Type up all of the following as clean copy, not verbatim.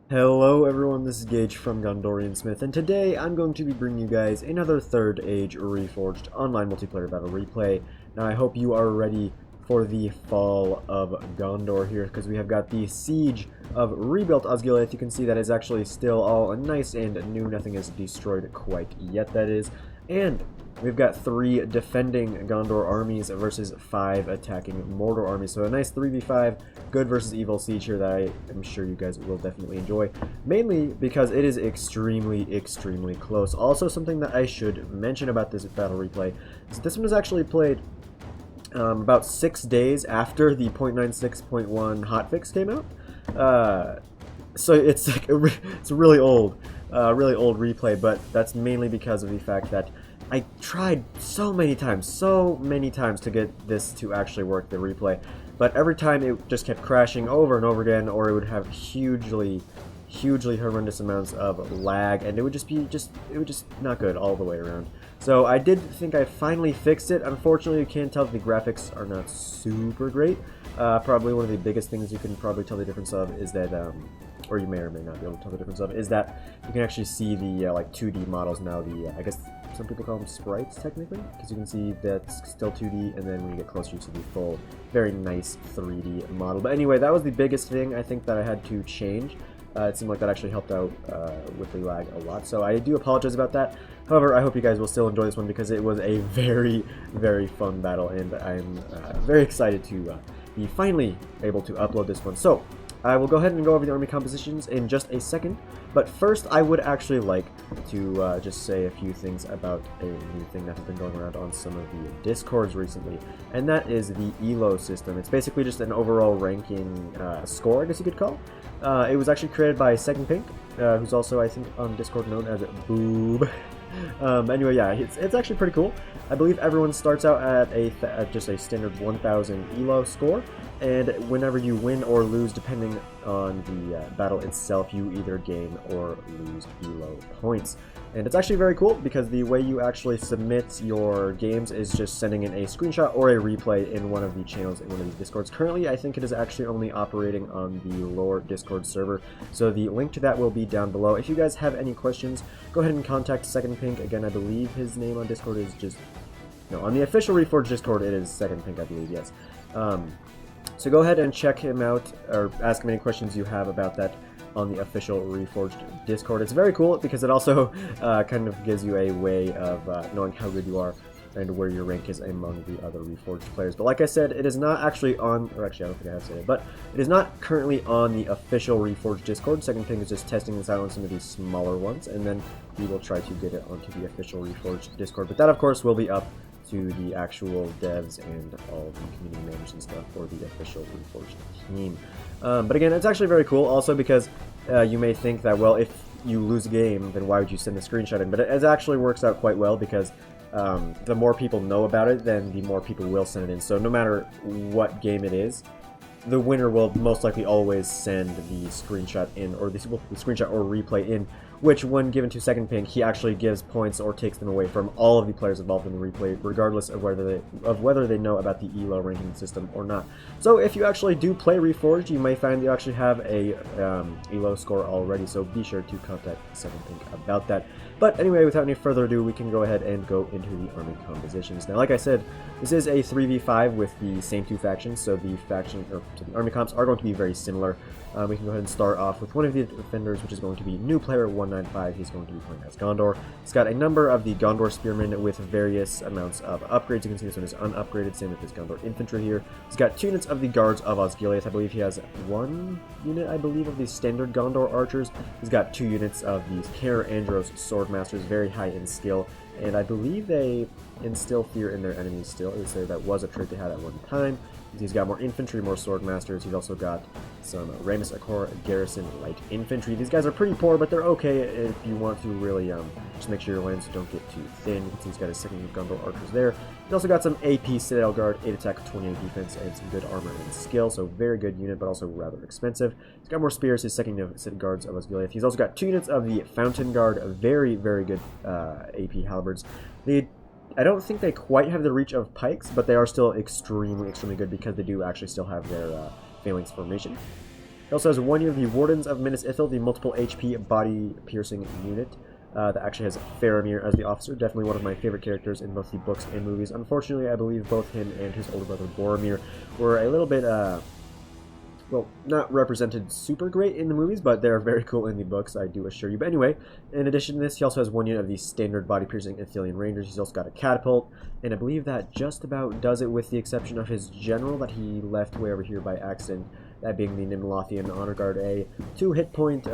Hello everyone, this is Gage from Gondorian Smith, and today I'm going to be bringing you guys another Third Age Reforged online multiplayer battle replay. Now I hope you are ready for the fall of Gondor here, because we have got the siege of rebuilt Osgiliath. You can see that is actually still all nice and new, nothing is destroyed quite yet, that is. And we've got 3 defending Gondor armies versus 5 attacking Mordor armies. So a nice 3v5, good versus evil siege here that I am sure you guys will definitely enjoy. Mainly because it is extremely close. Also, something that I should mention about this battle replay is this one was actually played about 6 days after the 0.96.1 hotfix came out. So it's like it's a really old replay, but that's mainly because of the fact that I tried so many times to get this to actually work, the replay, but every time it just kept crashing over and over again, or it would have hugely horrendous amounts of lag, and it would just not good all the way around. So I did think I finally fixed it. Unfortunately, you can tell that the graphics are not super great. Probably one of the biggest things you can probably tell the difference of is that, or you may or may not be able to tell the difference of, is that you can actually see the like 2D models now. The I guess some people call them sprites technically, because you can see that's still 2D, and then when you get closer you see the full, very nice 3D model. But anyway, that was the biggest thing I think that I had to change. It seemed like that actually helped out with the lag a lot, so I do apologize about that. However, I hope you guys will still enjoy this one because it was a very fun battle, and I'm very excited to be finally able to upload this one. So I will go ahead and go over the army compositions in just a second, but first I would actually like to just say a few things about a new thing that has been going around on some of the discords recently, and that is the ELO system. It's basically just an overall ranking score, I guess you could call. It was actually created by Second Pink, who's also, I think, on Discord known as Boob. Anyway, yeah, it's actually pretty cool. I believe everyone starts out at just a standard 1000 ELO score, and whenever you win or lose, depending on the battle itself, you either gain or lose ELO points. And it's actually very cool because the way you actually submit your games is just sending in a screenshot or a replay in one of the channels in one of these discords. Currently, I think it is actually only operating on the Lore Discord server, so the link to that will be down below. If you guys have any questions, go ahead and contact Second Pink. Again, I believe his name on Discord is just... No, on the official Reforged Discord, it is Second Pink, I believe, yes. So go ahead and check him out, or ask him any questions you have about that on the official Reforged Discord. It's very cool because it also kind of gives you a way of knowing how good you are and where your rank is among the other Reforged players. But like I said, it is not actually on, or actually I don't think I have said it, but it is not currently on the official Reforged Discord. Second Thing is just testing this out on some of these smaller ones, and then we will try to get it onto the official Reforged Discord. But that, of course, will be up to the actual devs and all the community managers and stuff for the official Reforged team. But again, it's actually very cool also because you may think that, well, if you lose a game, then why would you send a screenshot in? But it actually works out quite well because the more people know about it, then the more people will send it in. So no matter what game it is, the winner will most likely always send the screenshot in, or the screenshot or replay in, which when given to Second Pink, he actually gives points or takes them away from all of the players involved in the replay, regardless of whether they know about the ELO ranking system or not. So if you actually do play Reforged, you may find you actually have a ELO score already, so be sure to contact Second Pink about that. But anyway, without any further ado, we can go ahead and go into the army compositions. Now, like I said, this is a 3v5 with the same 2 factions, so the army comps are going to be very similar. We can go ahead and start off with one of the defenders, which is going to be new player 195. He's going to be playing as Gondor. He's got a number of the Gondor spearmen with various amounts of upgrades. You can see this one is unupgraded, same with his Gondor infantry here. He's got 2 units of the guards of Osgiliath. I believe he has 1 unit, I believe, of the standard Gondor archers. He's got 2 units of these Care Andros swordmasters, very high in skill, and I believe they instill fear in their enemies still. I would say that was a trait they had at one time. He's got more infantry, more swordmasters. He's also got some Ramus Akor garrison light infantry. These guys are pretty poor, but they're okay if you want to really just make sure your lands don't get too thin. You can see he's got his second Gondor archers there. He's also got some AP Citadel Guard, 8 attack, 28 defense, and some good armor and skill. So very good unit, but also rather expensive. He's got more spears, his second Citadel Guards of Osgiliath. He's also got 2 units of the Fountain Guard, very good AP halberds. I don't think they quite have the reach of pikes, but they are still extremely good because they do actually still have their phalanx formation. He also has 1 unit of the Wardens of Minas Ithil, the multiple HP body piercing unit. That actually has Faramir as the officer, definitely one of my favorite characters in both the books and movies. Unfortunately, I believe both him and his older brother Boromir were a little bit, well, not represented super great in the movies, but they're very cool in the books, I do assure you. But anyway, in addition to this, he also has 1 unit of the standard body-piercing Ithilien Rangers. He's also got a catapult, and I believe that just about does it with the exception of his general that he left way over here by accident, that being the Nimlothian Honor Guard, a 2 hit point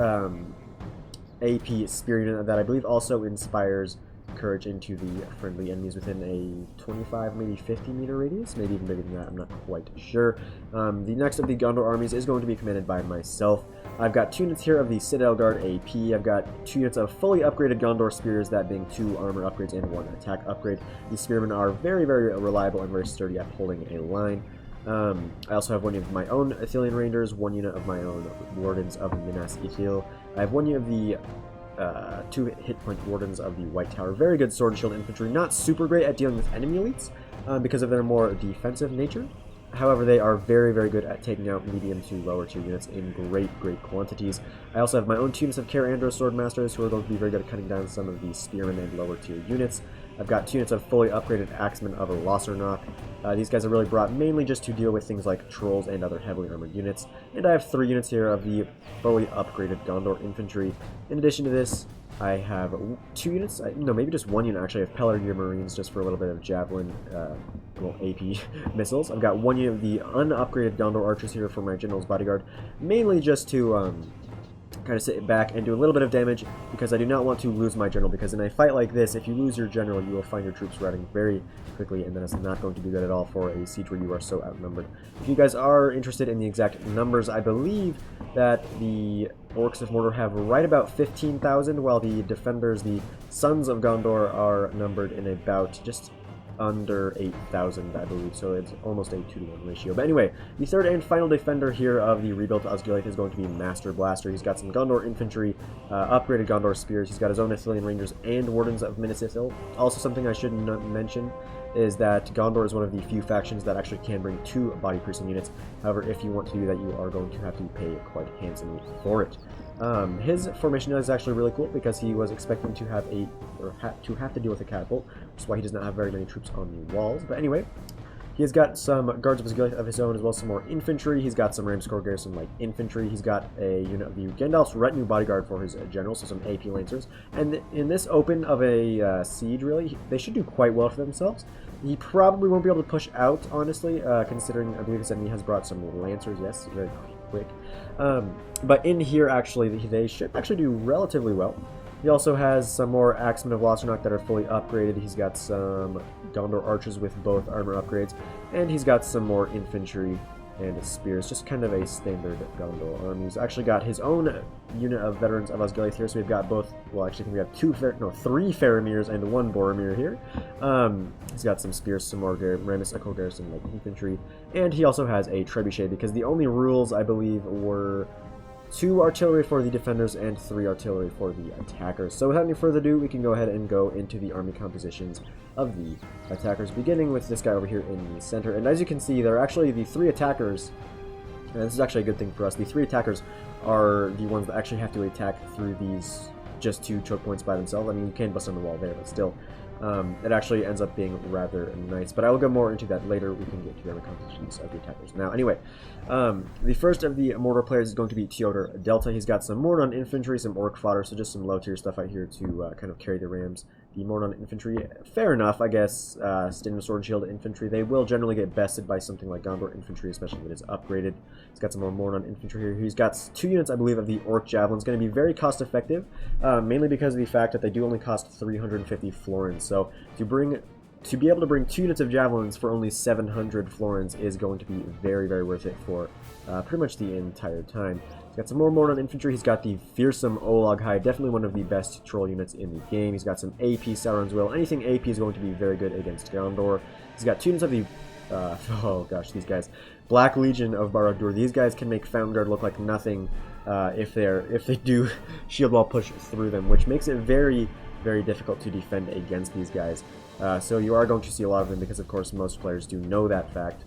AP spear unit that I believe also inspires courage into the friendly enemies within a 25, maybe 50 meter radius, maybe even bigger than that, I'm not quite sure. The next of the Gondor armies is going to be commanded by myself. I've got 2 units here of the Citadel Guard AP, I've got 2 units of fully upgraded Gondor spears, that being 2 armor upgrades and 1 attack upgrade. These spearmen are very, very reliable and very sturdy at holding a line. I also have 1 unit of my own Ithilien Rangers, 1 unit of my own Wardens of Minas Ithil. I have 1 unit of the 2 hit point Wardens of the White Tower. Very good sword and shield infantry, not super great at dealing with enemy elites because of their more defensive nature. However, they are very, very good at taking out medium to lower tier units in great, great quantities. I also have my own 2 units of Care Andor Swordmasters who are going to be very good at cutting down some of the spearmen and lower tier units. I've got 2 units of fully upgraded Axemen of Lossarnock. These guys are really brought mainly just to deal with things like trolls and other heavily armored units. And I have 3 units here of the fully upgraded Gondor Infantry. In addition to this, I have 2 units, no, maybe just 1 unit actually, of Pelagir Marines just for a little bit of Javelin, well, AP missiles. I've got 1 unit of the unupgraded Gondor Archers here for my General's Bodyguard, mainly just to kind of sit back and do a little bit of damage because I do not want to lose my general, because in a fight like this, if you lose your general, you will find your troops routing very quickly, and that is not going to be good at all for a siege where you are so outnumbered. If you guys are interested in the exact numbers, I believe that the Orcs of Mordor have right about 15,000, while the defenders, the Sons of Gondor, are numbered in about just under 8,000, I believe, so it's almost a 2-to-1 ratio. But anyway, the third and final defender here of the rebuilt Osgiliath is going to be Master Blaster. He's got some Gondor infantry, upgraded Gondor spears, he's got his own Ithilien Rangers and Wardens of Minas Ithil. Also, something I should mention is that Gondor is one of the few factions that actually can bring 2 body-piercing units. However, if you want to do that, you are going to have to pay quite handsomely for it. His formation is actually really cool because he was expecting to have to deal with a catapult, which is why he does not have very many troops on the walls. But anyway, he has got some guards of his own, as well as some more infantry. He's got some Ramscore Garrison like infantry. He's got a unit of the Gandalf's retinue bodyguard for his general, so some AP lancers. And in this open of a siege, really, they should do quite well for themselves. He probably won't be able to push out, honestly, considering I believe his enemy has brought some lancers. Yes, very quick. But in here, actually, they should actually do relatively well. He also has some more Axemen of Lossarnock that are fully upgraded. He's got some Gondor Archers with both armor upgrades, and he's got some more infantry and spears, just kind of a standard Gondor army. He's actually got his own unit of veterans of Osgiliath here, so we've got both, well, actually, we have 3 Faramirs and 1 Boromir here. He's got some spears, some more Ramis Echo Garrison like infantry, and he also has a trebuchet, because the only rules, I believe, were 2 artillery for the defenders and 3 artillery for the attackers. So without any further ado, we can go ahead and go into the army compositions of the attackers, beginning with this guy over here in the center. And as you can see, they're actually the 3 attackers, and this is actually a good thing for us. The 3 attackers are the ones that actually have to attack through these just 2 choke points by themselves. I mean, you can bust on the wall there, but still, it actually ends up being rather nice. But I will go more into that later. We can get to the other compositions of the attackers. Now, anyway, the first of the Mordor players is going to be Teodor Delta. He's got some Mordor infantry, some orc fodder, so just some low-tier stuff out here to kind of carry the rams. The Mordor infantry, fair enough, I guess. Standard sword and shield infantry, they will generally get bested by something like Gondor infantry, especially if it is upgraded. He's got some more Mordor infantry here. He's got 2 units, I believe, of the orc javelins. Going to be very cost-effective, mainly because of the fact that they do only cost 350 florins. So to be able to bring 2 units of javelins for only 700 florins is going to be very, very worth it for pretty much the entire time. He's got some more Mordor infantry. He's got the fearsome Olog High, definitely one of the best troll units in the game. He's got some AP Sauron's Will. Anything AP is going to be very good against Gondor. He's got 2 units of the oh gosh, these guys, Black Legion of Barad-dûr. These guys can make Fountain Guard look like nothing if they do shield wall push through them, which makes it very, very difficult to defend against these guys. So you are going to see a lot of them because, of course, most players do know that fact.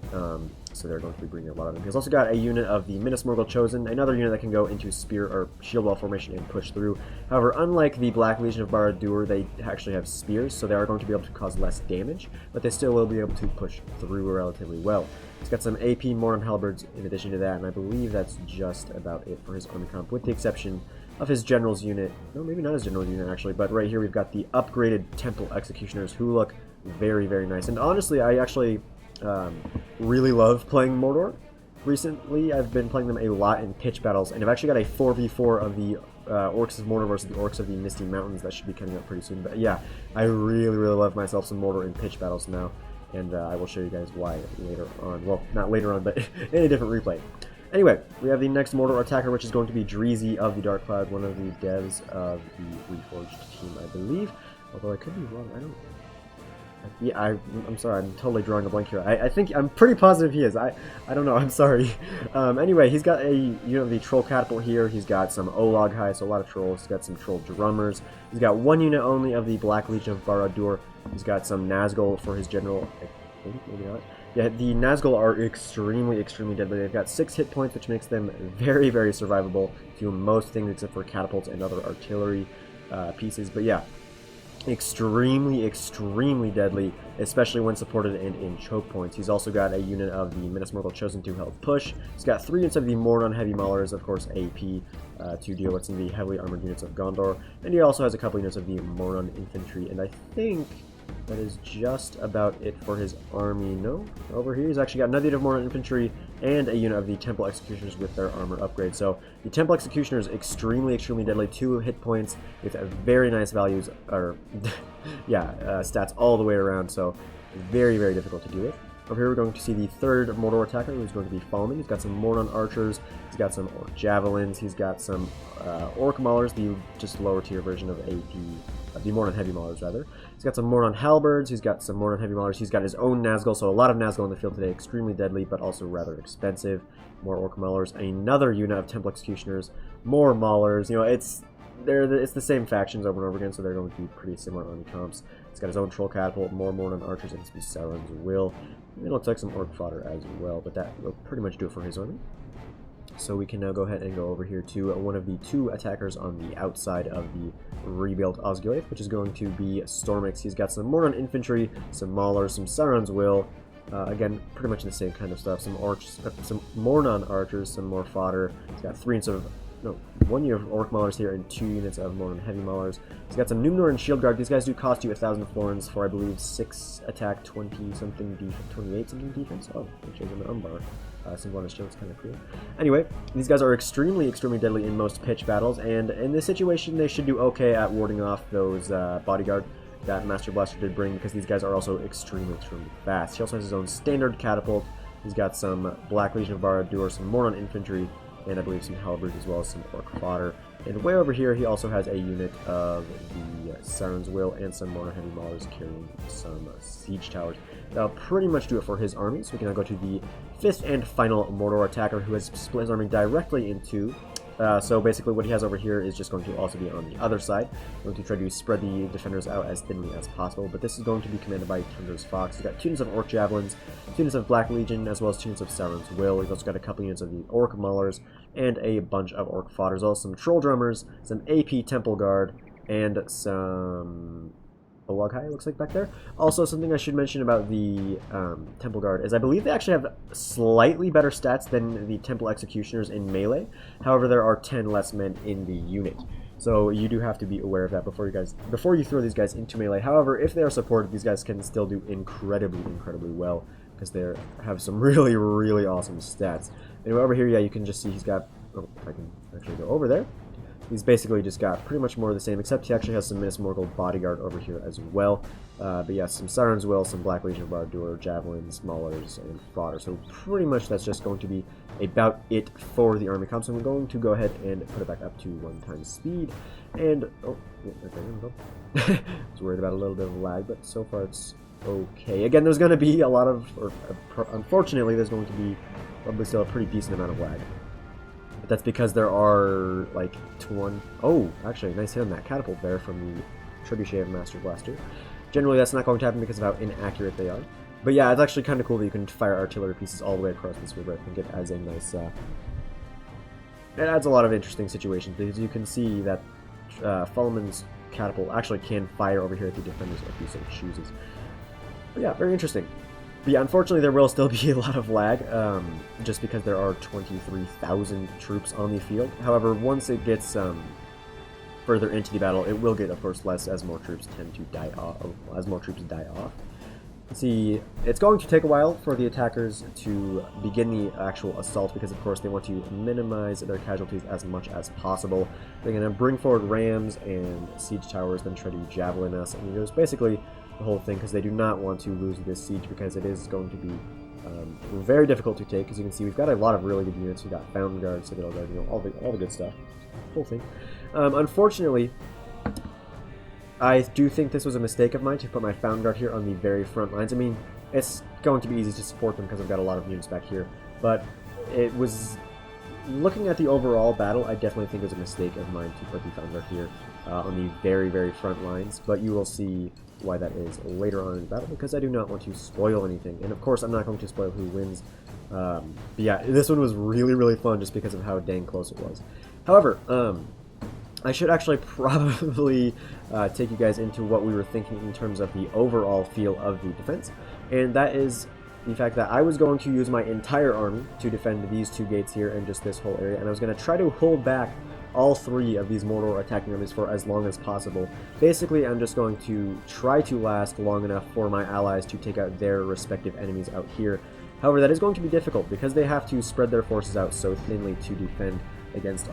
so they're going to be bringing a lot of them. He's also got a unit of the Minas Morgul Chosen, another unit that can go into spear or shield wall formation and push through. However, unlike the Black Legion of Barad-dûr, they actually have spears, so they are going to be able to cause less damage, but they still will be able to push through relatively well. He's got some AP Moran Halberds in addition to that, and I believe that's just about it for his army comp, with the exception of his general's unit. No, maybe not his general's unit actually, but right here we've got the upgraded Temple Executioners, who look very, very nice. And honestly, I actually really love playing Mordor. Recently, I've been playing them a lot in pitch battles, and I've actually got a 4v4 of the Orcs of Mordor versus the Orcs of the Misty Mountains that should be coming up pretty soon. But yeah, I really, really love myself some Mordor in pitch battles now, and I will show you guys why later on. Well, not later on, but in a different replay. Anyway, we have the next Mordor attacker, which is going to be Dreezy of the Dark Cloud, one of the devs of the Reforged team, I believe. Although I could be wrong, I don't... Yeah, I'm sorry, I'm totally drawing a blank here. I think, I'm pretty positive he is. I don't know, I'm sorry. Anyway, he's got a unit of the Troll Catapult here. He's got some Olog High, so a lot of trolls. He's got some Troll Drummers. He's got one unit only of the Black Legion of Barad-dûr. He's got some Nazgul for his general. I think, maybe not. Yeah, the Nazgul are extremely, extremely deadly. They've got 6 hit points, which makes them very, very survivable to most things except for catapults and other artillery pieces. But yeah, extremely, extremely deadly, especially when supported and in choke points. He's also got a unit of the Minas Morgul Chosen to help push. He's got 3 units of the Mordor Heavy Maulers, of course AP, to deal with some of the heavily armored units of Gondor. And he also has a couple units of the Moran Infantry, and I think that is just about it for his army. No, over here he's actually got another unit of Moran Infantry and a unit of the Temple Executioners with their armor upgrade. So the Temple Executioners extremely, extremely deadly, 2 hit points with very nice values, or yeah, stats all the way around. So very, very difficult to deal with. Over here we're going to see the third Mordor attacker, who's going to be Falman. He's got some Moran Archers, he's got some Orc Javelins, he's got some Orc Maulers, the just lower tier version of AP, the Moran Heavy Maulers rather. He's got some Moran Halberds, he's got some Moran Heavy Maulers, he's got his own Nazgul, so a lot of Nazgul in the field today, extremely deadly, but also rather expensive. More Orc Maulers, another unit of Temple Executioners, more Maulers. You know, it's the same factions over and over again, so they're going to be pretty similar army comps. He's got his own Troll Catapult, more Moran Archers, and some Sauron's Will. It looks like some Orc fodder as well, but that will pretty much do it for his army. So we can now go ahead and go over here to one of the 2 attackers on the outside of the rebuilt Osgiliath, which is going to be Stormix. He's got some Moran Infantry, some Maulers, some Sauron's Will. Again, pretty much the same kind of stuff. Some Moran Archers, some more fodder. He's got 3 units of... No, 1 unit of Orc Maulers here and 2 units of Moran Heavy Maulers. He's got some Numnor and Shield Guard. These guys do cost you 1,000 florins for, I believe, 6 attack, 20-something defense, 28-something defense. Oh, they changed the umbar. Symbol on his shield is kind of cool. Anyway, these guys are extremely, extremely deadly in most pitch battles, and in this situation, they should do okay at warding off those bodyguard that Master Blaster did bring, because these guys are also extremely, extremely fast. He also has his own standard catapult. He's got some Black Legion of Barad-dûr, some Moran Infantry, and I believe some Halberds as well as some Orc fodder. And way over here, he also has a unit of the Sauron's Will and some Moran Heavy Maulers carrying some siege towers. That'll pretty much do it for his army. So we can now go to the 5th and final Mordor attacker, who has split his army directly in 2. So basically what he has over here is just going to also be on the other side. We're going to try to spread the defenders out as thinly as possible, but this is going to be commanded by Tundra's Fox. He's got 2 units of Orc Javelins, 2 units of Black Legion, as well as 2 units of Sauron's Will. He's also got a couple units of the Orc Maulers, and a bunch of Orc Fodders, also some Troll Drummers, some AP Temple Guard, and some... Olog High, it looks like back there. Also, something I should mention about the Temple Guard is I believe they actually have slightly better stats than the Temple Executioners in melee. However, there are 10 less men in the unit. So you do have to be aware of that before you throw these guys into melee. However, if they are supported, these guys can still do incredibly, incredibly well, because they have some really, really awesome stats. Anyway, over here, yeah, you can just see he's got... Oh, if I can actually go over there. He's basically just got pretty much more of the same, except he actually has some Minas Morgul bodyguard over here as well. But yeah, some Sauron's Will, some Black Legion of Barad-dûr, Javelins, Maulers, and fodder. So pretty much that's just going to be about it for the army comp. So I'm going to go ahead and put it back up to 1x speed. And, oh, there we go. I was worried about a little bit of lag, but so far it's okay. Again, there's going to be a lot of, unfortunately, there's going to be probably still a pretty decent amount of lag. But that's because there are, like, oh, actually, nice hit on that catapult there from the Trebuchet of Master Blaster. Generally, that's not going to happen because of how inaccurate they are. But yeah, it's actually kind of cool that you can fire artillery pieces all the way across this river. I think it adds a nice... it adds a lot of interesting situations, because you can see that Falman's catapult actually can fire over here at the defenders if he so chooses. But yeah, very interesting. But yeah, unfortunately there will still be a lot of lag, just because there are 23,000 troops on the field. However, once it gets further into the battle, it will get, of course, less as more troops tend to die off. As more troops die off. See, it's going to take a while for the attackers to begin the actual assault, because of course they want to minimize their casualties as much as possible. They're going to bring forward rams and siege towers, then try to javelin us, and there's basically the whole thing, because they do not want to lose this siege, because it is going to be very difficult to take. As you can see, we've got a lot of really good units. We've got Fountain Guard, Citadel Guard, you know, all the good stuff. Whole thing. Unfortunately, I do think this was a mistake of mine to put my Fountain Guard here on the very front lines. I mean, it's going to be easy to support them because I've got a lot of units back here, but it was... Looking at the overall battle, I definitely think it was a mistake of mine to put the Fountain Guard here on the very, very front lines, but you will see why that is later on in the battle, because I do not want to spoil anything. And of course, I'm not going to spoil who wins. But yeah, this one was really, really fun just because of how dang close it was. However, I should actually probably take you guys into what we were thinking in terms of the overall feel of the defense, and that is the fact that I was going to use my entire army to defend these two gates here and just this whole area, and I was going to try to hold back all three of these Mordor attacking armies for as long as possible. Basically, I'm just going to try to last long enough for my allies to take out their respective enemies out here. However, that is going to be difficult because they have to spread their forces out so thinly to defend against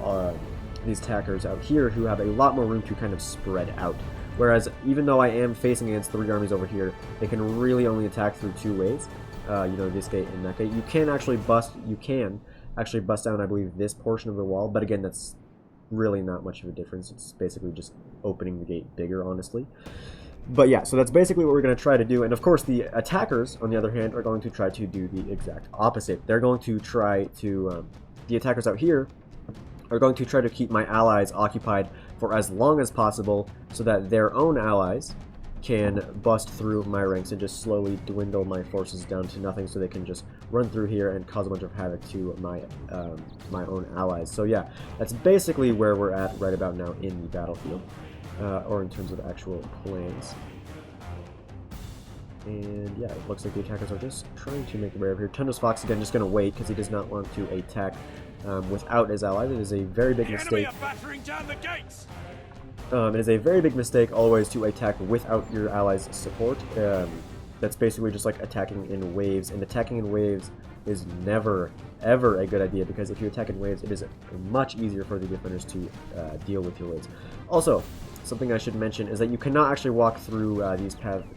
these attackers out here, who have a lot more room to kind of spread out. Whereas, even though I am facing against three armies over here, they can really only attack through two ways. You know, this gate and that gate. You can actually bust down, I believe, this portion of the wall, but again, that's really not much of a difference. It's basically just opening the gate bigger, honestly. But yeah, so that's basically what we're going to try to do. And of course, the attackers, on the other hand, are going to try to do the exact opposite. They're going to try to, the attackers out here are going to try to keep my allies occupied for as long as possible so that their own allies can bust through my ranks and just slowly dwindle my forces down to nothing, so they can just run through here and cause a bunch of havoc to my my own allies. So yeah, that's basically where we're at right about now in the battlefield, or in terms of actual plans. And yeah, it looks like the attackers are just trying to make their way over here. Tundra's Fox, again, just going to wait because he does not want to attack without his allies. It is a very big mistake. It is a very big mistake always to attack without your allies' support. That's basically just like attacking in waves, and attacking in waves is never, ever a good idea, because if you attack in waves, it is much easier for the defenders to deal with your waves. Also, something I should mention is that you cannot actually walk through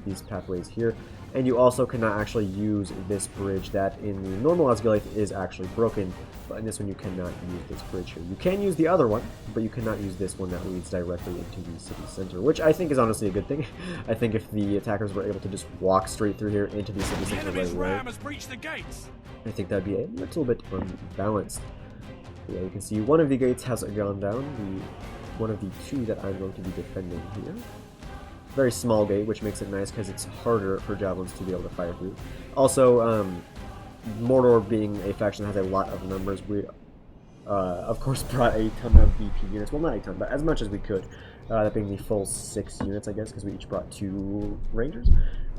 these pathways here, and you also cannot actually use this bridge that in the normal Osgiliath is actually broken, but in this one you cannot use this bridge here. You can use the other one, but you cannot use this one that leads directly into the city center, which I think is honestly a good thing. I think if the attackers were able to just walk straight through here into the city center right away, I think that'd be a little bit unbalanced. Yeah, you can see one of the gates has gone down, one of the two that I'm going to be defending here. Very small gate, which makes it nice because it's harder for javelins to be able to fire through. Also, Mordor being a faction that has a lot of numbers, we of course brought a ton of VP units. Well, not a ton, but as much as we could. That being the full 6 units, I guess, because we each brought 2 Rangers.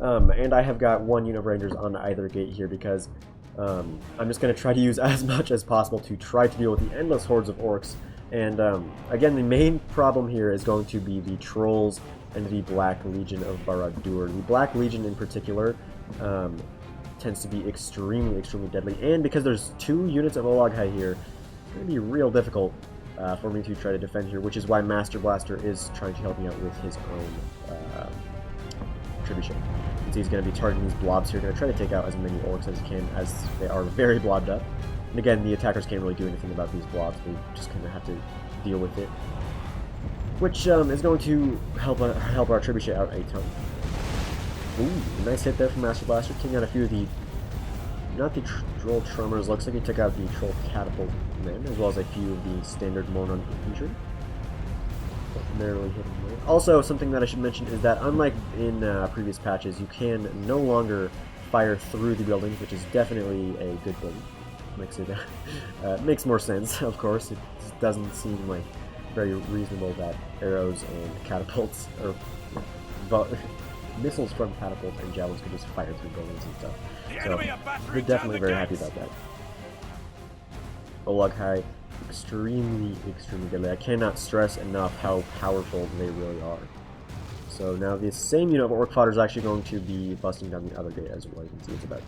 And I have got 1 unit of Rangers on either gate here because I'm just going to try to use as much as possible to try to deal with the endless hordes of orcs. And again, the main problem here is going to be the trolls and the Black Legion of Barad-dûr. The Black Legion in particular tends to be extremely, extremely deadly, and because there's 2 units of Olaghai here, it's going to be real difficult for me to try to defend here, which is why Master Blaster is trying to help me out with his own trebuchet. You can see he's going to be targeting these blobs here, going to try to take out as many orcs as he can, as they are very blobbed up. And again, the attackers can't really do anything about these blobs, they just kind of have to deal with it. Which is going to help our trebuchet out a ton. Ooh, nice hit there from Master Blaster, taking out a few of the, not the troll trummers, looks like he took out the troll catapult men, as well as a few of the standard Mornon infantry. Narrowly hitting there. Also, something that I should mention is that unlike in previous patches, you can no longer fire through the buildings, which is definitely a good thing. Makes it makes more sense, of course. It doesn't seem like very reasonable that arrows and catapults, or missiles from catapults and javelins could just fire through buildings and stuff. So we're definitely very happy about that. Olaghai, extremely deadly. I cannot stress enough how powerful they really are. So now the same unit of Orc Fodder is actually going to be busting down the other gate as well. You can see it's about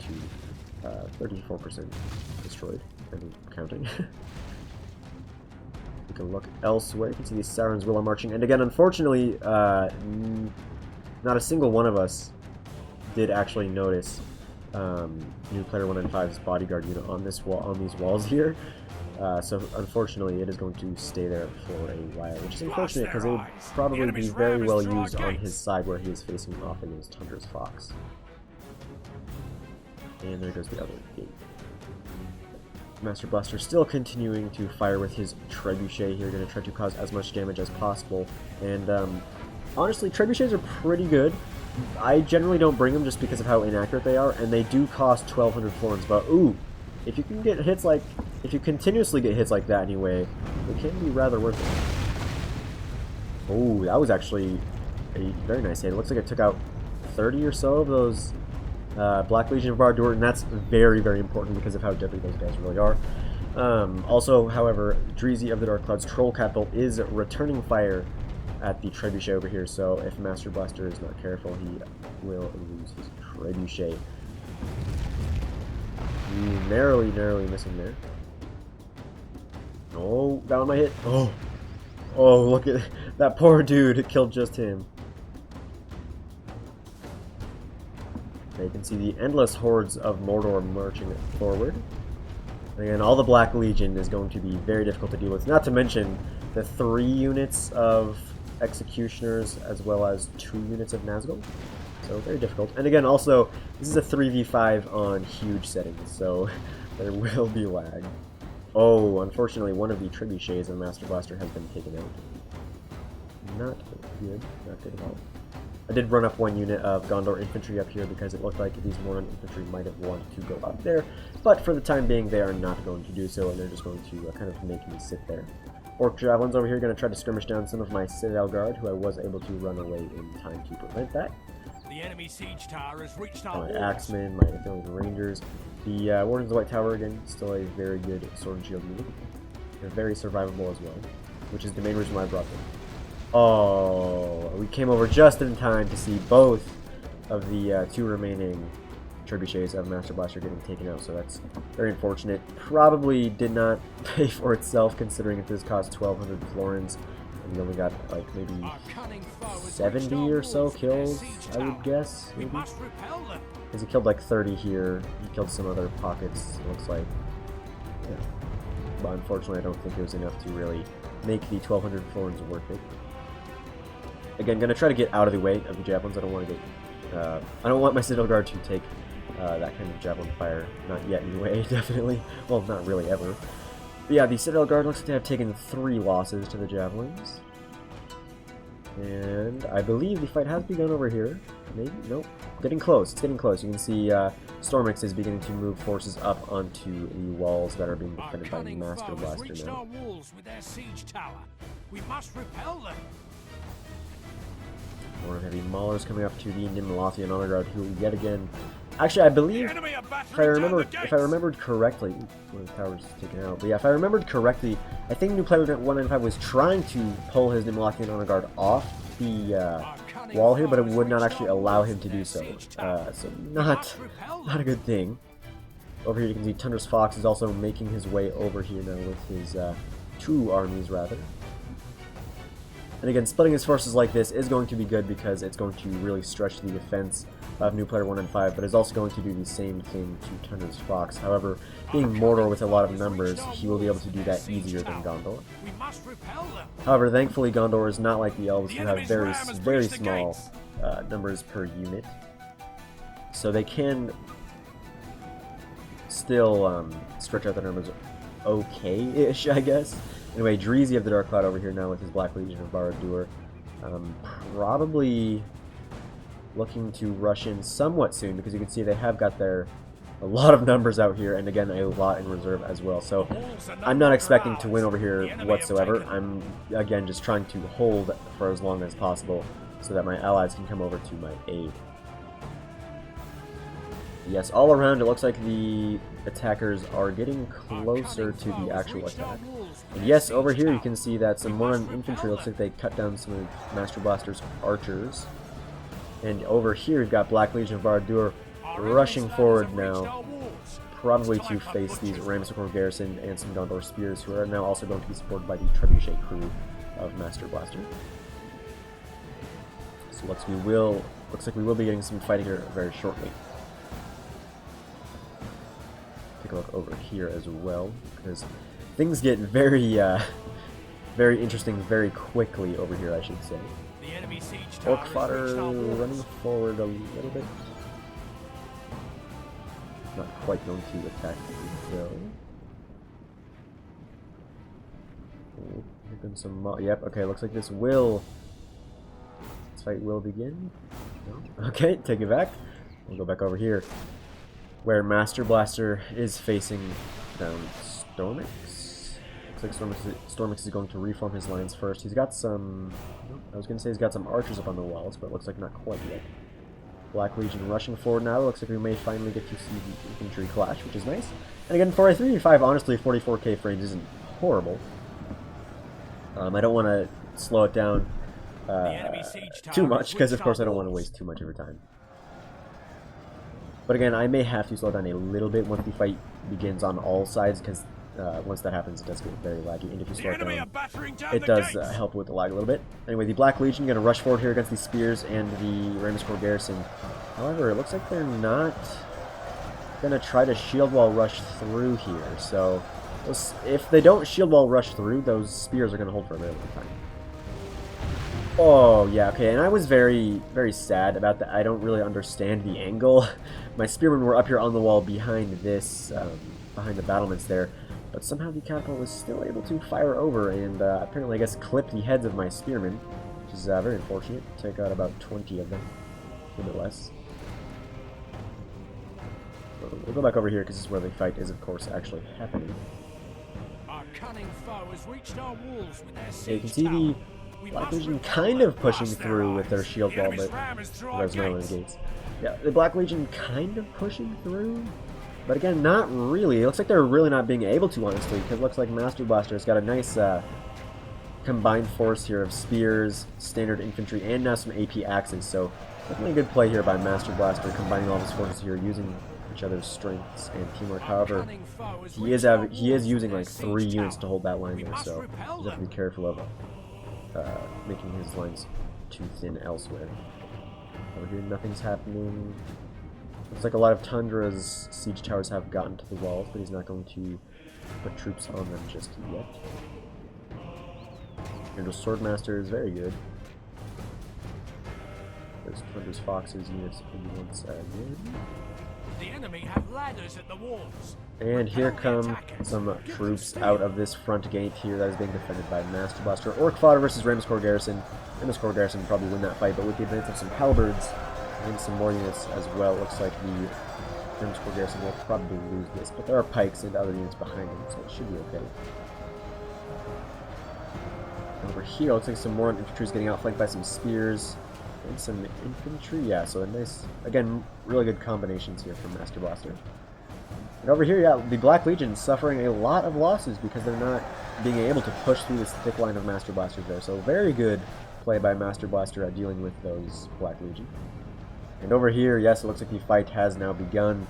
34% destroyed, and counting. We can look elsewhere. You can see these Sirens will are marching, and again, unfortunately, not a single one of us did actually notice new player 195's bodyguard unit on this wall, on these walls here. So unfortunately, it is going to stay there for a while, which is unfortunate because it would probably be very well used on his side where he is facing off against Tundra's Fox. And there goes the other gate. Master Blaster still continuing to fire with his Trebuchet here, going to try to cause as much damage as possible. And honestly, Trebuchets are pretty good. I generally don't bring them just because of how inaccurate they are, and they do cost 1,200 florins. But ooh, if you can get hits like, if you continuously get hits like that anyway, it can be rather worth it. Oh, that was actually a very nice hit. It looks like it took out 30 or so of those Black Legion of Barad-dûr, and that's very, very important because of how deadly those guys really are. Also, however, Dreezy of the Dark Cloud's Troll Catapult is returning fire at the Trebuchet over here, so if Master Blaster is not careful, he will lose his Trebuchet. Narrowly missing there. Oh, that one might hit. Oh, look at that poor dude. It killed just him. Okay, you can see the endless hordes of Mordor marching forward. Again, all the Black Legion is going to be very difficult to deal with. Not to mention the 3 units of Executioners as well as 2 units of Nazgul. So very difficult. And again, also, this is a 3v5 on huge settings, so there will be lag. Oh, unfortunately, one of the Trebuchets of Master Blaster has been taken out. Not good. Not good at all. I did run up one unit of Gondor Infantry up here because it looked like these Moran Infantry might have wanted to go up there, but for the time being, they are not going to do so, and they're just going to kind of make me sit there. Orc Javelins over here going to try to skirmish down some of my Citadel Guard, who I was able to run away in time to prevent that. The enemy siege tower has reached our My Axemen, my Affiliated Rangers. The Wardens of the White Tower, again, still a very good sword and shield unit. They're very survivable as well, which is the main reason why I brought them. Oh, we came over just in time to see both of the 2 remaining Trebuchets of Master Blaster getting taken out, so that's very unfortunate. Probably did not pay for itself, considering it does cost 1,200 florins, and we only got like maybe 70 or so kills, I would guess, maybe. Because he killed like 30 here, he killed some other pockets, it looks like. Yeah. But unfortunately, I don't think it was enough to really make the 1,200 florins worth it. Again, gonna try to get out of the way of the javelins. I don't want to get, I don't want my Citadel Guard to take that kind of javelin fire. Not yet, anyway. Definitely. Well, not really ever. But yeah, the Citadel Guard looks like they have taken 3 losses to the javelins, and I believe the fight has begun over here. Maybe, nope. Getting close. It's getting close. You can see Stormix is beginning to move forces up onto the walls that are being defended by Master Blaster now. We must repel them. More heavy maulers coming up to the Nimlothian Honor Guard, who yet again, actually I believe, if I remembered correctly, one of the towers taken out. But yeah, if I remembered correctly, I think new player 195 was trying to pull his Nimlothian Honor Guard off the wall here, but it would not actually allow him to do so. So not a good thing. Over here you can see Tundra's Fox is also making his way over here now with his 2 armies rather. And again, splitting his forces like this is going to be good because it's going to really stretch the defense of new player 195, but is also going to do the same thing to Tundra's Fox. However, being Mordor with a lot of numbers, he will be able to do that easier than Gondor. However, thankfully Gondor is not like the Elves, who have very small numbers per unit. So they can still stretch out their numbers okay-ish, I guess. Anyway, Dreezy of the Dark Cloud over here now with his Black Legion of Barad-dûr. Probably looking to rush in somewhat soon, because you can see they have got a lot of numbers out here, and again, a lot in reserve as well. So I'm not expecting to win over here whatsoever. I'm, again, just trying to hold for as long as possible so that my allies can come over to my aid. Yes, all around it looks like the attackers are getting closer to the actual attack. And yes, over here you can see that some more infantry looks like they cut down some of Master Blaster's archers. And over here we've got Black Legion of Barad-dûr rushing forward now, probably to face these Ramscorn Garrison and some Gondor Spears, who are now also going to be supported by the Trebuchet crew of Master Blaster. So looks like we will be getting some fighting here very shortly. Take a look over here as well, because things get very interesting very quickly over here, I should say. Orc fodder running forward a little bit. Not quite going to attack though. Oh, here comes some yep, okay, looks like this fight will begin. No? Okay, take it back. We'll go back over here, where Master Blaster is facing down Stormix. Looks like Stormix is going to reform his lines first. He's got some... I was going to say he's got some archers up on the walls, but it looks like not quite yet. Black Legion rushing forward now. It looks like we may finally get to see the infantry clash, which is nice. And again, for a 3v5, honestly, 44k frames isn't horrible. I don't want to slow it down too much, because of course I don't want to waste too much of your time. But again, I may have to slow down a little bit once the fight begins on all sides, because once that happens, it does get very laggy, and if you slow it down, it does help with the lag a little bit. Anyway, the Black Legion going to rush forward here against the Spears and the Ramscorn Garrison. However, it looks like they're not going to try to shield wall rush through here, so if they don't shield wall rush through, those Spears are going to hold for a very long time. Oh, yeah, okay, and I was very, very sad about that. I don't really understand the angle. My spearmen were up here on the wall behind this, behind the battlements there, but somehow the catapult was still able to fire over and apparently, I guess, clip the heads of my spearmen, which is very unfortunate. Take out about 20 of them, a little bit less. We'll go back over here because this is where the fight is, of course, actually happening. Our cunning foe has reached our walls with their siege you can see the Black Legion kind of pushing through with their shield wall, but there's no one gates. Yeah, the Black Legion kind of pushing through, but again, not really. It looks like they're really not being able to, honestly, because it looks like Master Blaster has got a nice combined force here of spears, standard infantry, and now some AP axes. So definitely a good play here by Master Blaster, combining all his forces here, using each other's strengths and teamwork. However, he is using like 3 units to hold that line there, so you have to be careful of making his lines too thin elsewhere. Over here, nothing's happening. Looks like a lot of Tundra's siege towers have gotten to the walls, but he's not going to put troops on them just yet. Tundra's Swordmaster is very good. There's Tundra's Fox's units once again. The enemy have ladders at the walls. And here come some troops out of this front gate here that is being defended by Master Blaster. Orc fodder versus Ramscorn Garrison. Ramscorn Garrison will probably win that fight, but with the advance of some halberds and some more units as well, it looks like the Ramscorn Garrison will probably lose this. But there are pikes and other units behind them, so it should be okay. Over here, it looks like some more infantry is getting outflanked by some spears and some infantry. Yeah, so a nice, again, really good combinations here from Master Blaster. And over here, yeah, the Black Legion suffering a lot of losses because they're not being able to push through this thick line of Master Blasters there. So very good play by Master Blaster at dealing with those Black Legion. And over here, yes, it looks like the fight has now begun.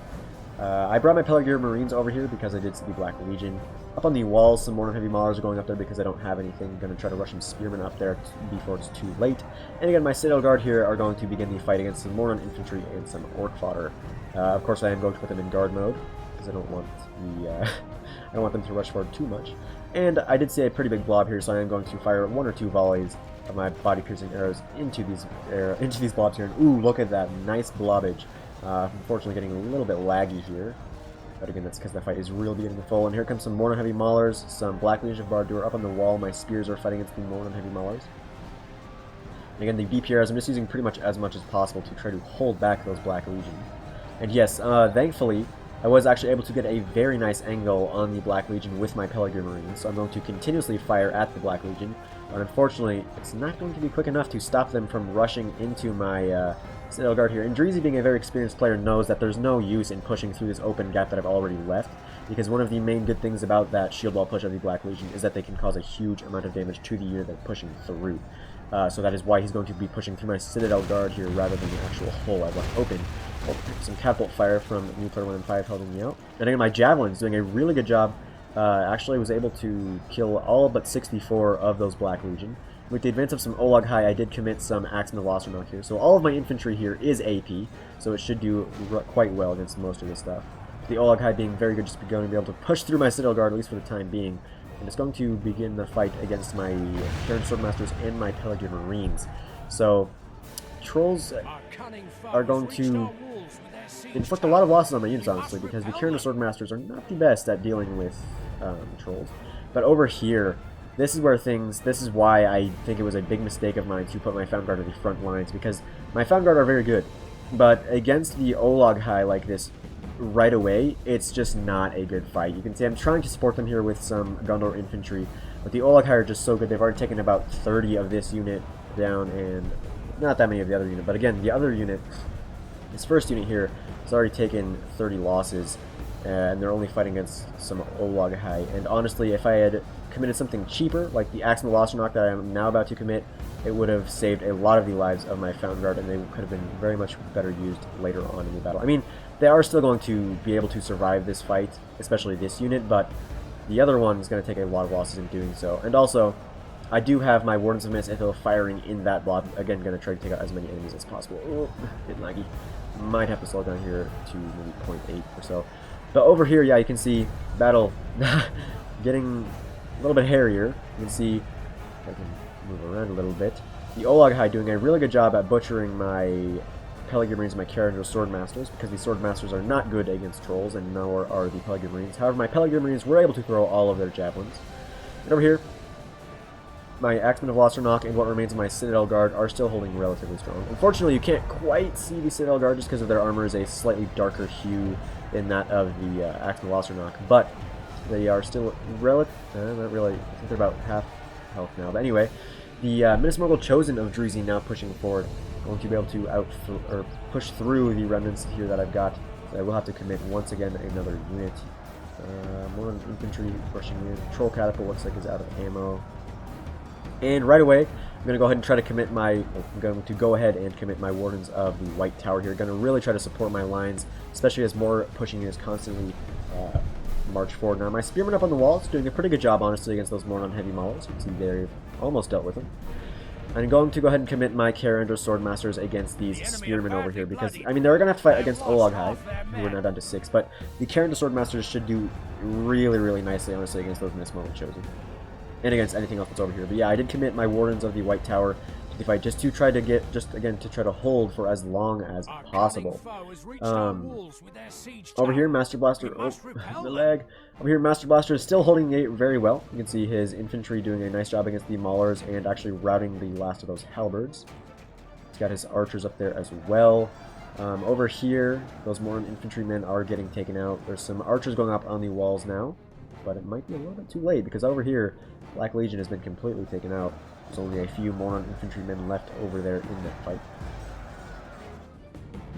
I brought my Pelagir Marines over here because I did see the Black Legion. Up on the walls, some Morning Heavy Maulers are going up there because I don't have anything. I'm going to try to rush some Spearmen up there before it's too late. And again, my Citadel Guard here are going to begin the fight against some Morning Infantry and some Orc fodder. Of course, I am going to put them in guard mode because I don't want I don't want them to rush forward too much. And I did see a pretty big blob here, so I am going to fire 1 or 2 volleys of my body-piercing arrows into these blobs here. And ooh, look at that nice blobbage. Unfortunately, getting a little bit laggy here. But again, that's because the fight is really beginning to fall. And here comes some Morning Heavy Maulers, some Black Legion of Barad-dûr up on the wall. My spears are fighting against the Morning Heavy Maulers. Again, the BPRs, I'm just using pretty much as possible to try to hold back those Black Legion. And yes, thankfully, I was actually able to get a very nice angle on the Black Legion with my Peregrine Marines, so I'm going to continuously fire at the Black Legion, but unfortunately, it's not going to be quick enough to stop them from rushing into my Citadel Guard here. And Dreezy, being a very experienced player, knows that there's no use in pushing through this open gap that I've already left, because one of the main good things about that shield wall push of the Black Legion is that they can cause a huge amount of damage to the unit they're pushing through. So that is why he's going to be pushing through my Citadel Guard here rather than the actual hole I've left open. Oh, some catapult fire from new player 1 and 5 helping me out. And again, my Javelin's doing a really good job. Actually was able to kill all but 64 of those Black Legion. With the advance of some Olag High, I did commit some Axeman of Losternock here. So all of my infantry here is AP, so it should do quite well against most of this stuff. The Olag High being very good, just going to be able to push through my Citadel Guard, at least for the time being. And it's going to begin the fight against my Terran Swordmasters and my Peregrine Marines. So, Trolls are going to inflict a lot of losses on my units, honestly, because the Terran Swordmasters are not the best at dealing with Trolls. But over here, this is why I think it was a big mistake of mine to put my Found Guard at the front lines, because my Found Guard are very good, but against the Olag High like this, right away, it's just not a good fight. You can see I'm trying to support them here with some Gondor infantry, but the Olag High are just so good. They've already taken about 30 of this unit down, and not that many of the other unit, but again, the other unit, this first unit here, has already taken 30 losses, and they're only fighting against some Olag High. And honestly, if I had committed something cheaper, like the Axeman of Losternock that I am now about to commit, it would have saved a lot of the lives of my Found Guard, and they could have been very much better used later on in the battle. I mean, they are still going to be able to survive this fight, especially this unit, but the other one is going to take a lot of losses in doing so. And also, I do have my Wardens of Minas Ithil firing in that block. Again, going to try to take out as many enemies as possible. Oh, bit laggy. Might have to slow down here to maybe 0.8 or so. But over here, yeah, you can see battle getting a little bit hairier. You can see, if I can move around a little bit, the Olag High doing a really good job at butchering my Peregrine Marines and my Carringer Swordmasters, because the Swordmasters are not good against Trolls, and nor are the Peregrine Marines. However, my Peregrine Marines were able to throw all of their javelins. And over here, my Axeman of Losternock and what remains of my Citadel Guard are still holding relatively strong. Unfortunately, you can't quite see the Citadel Guard just because of their armor is a slightly darker hue than that of the Axeman of Losternock, but they are still not really, I think they're about half health now. But anyway, the Minas Morgul Chosen of Dreezy now pushing forward, going to be able to push through the remnants here that I've got. So I will have to commit once again another unit. More infantry rushing in. Troll Catapult looks like is out of ammo. And right away, I'm going to go ahead and try to commit my, Wardens of the White Tower here. Going to really try to support my lines, especially as more pushing units constantly march forward. Now, my Spearmen up on the wall is doing a pretty good job, honestly, against those Mornon heavy models. You can see they've almost dealt with them. I'm going to go ahead and commit my Carringer Swordmasters against these Spearmen over here, because, I mean, they're going to have to fight against Olag High, who are now down to 6, but the Carringer Swordmasters should do really, really nicely, honestly, against those Minas Morgul Chosen. And against anything else that's over here. But yeah, I did commit my Wardens of the White Tower to the fight, just to try to get, to try to hold for as long as possible. Over here, Master Blaster, the lag. Over here, Master Blaster is still holding it very well. You can see his infantry doing a nice job against the Maulers and actually routing the last of those halberds. He's got his archers up there as well. Over here, those Mormon infantrymen are getting taken out. There's some archers going up on the walls now, but it might be a little bit too late, because over here, Black Legion has been completely taken out. There's only a few Mormon infantrymen left over there in that fight.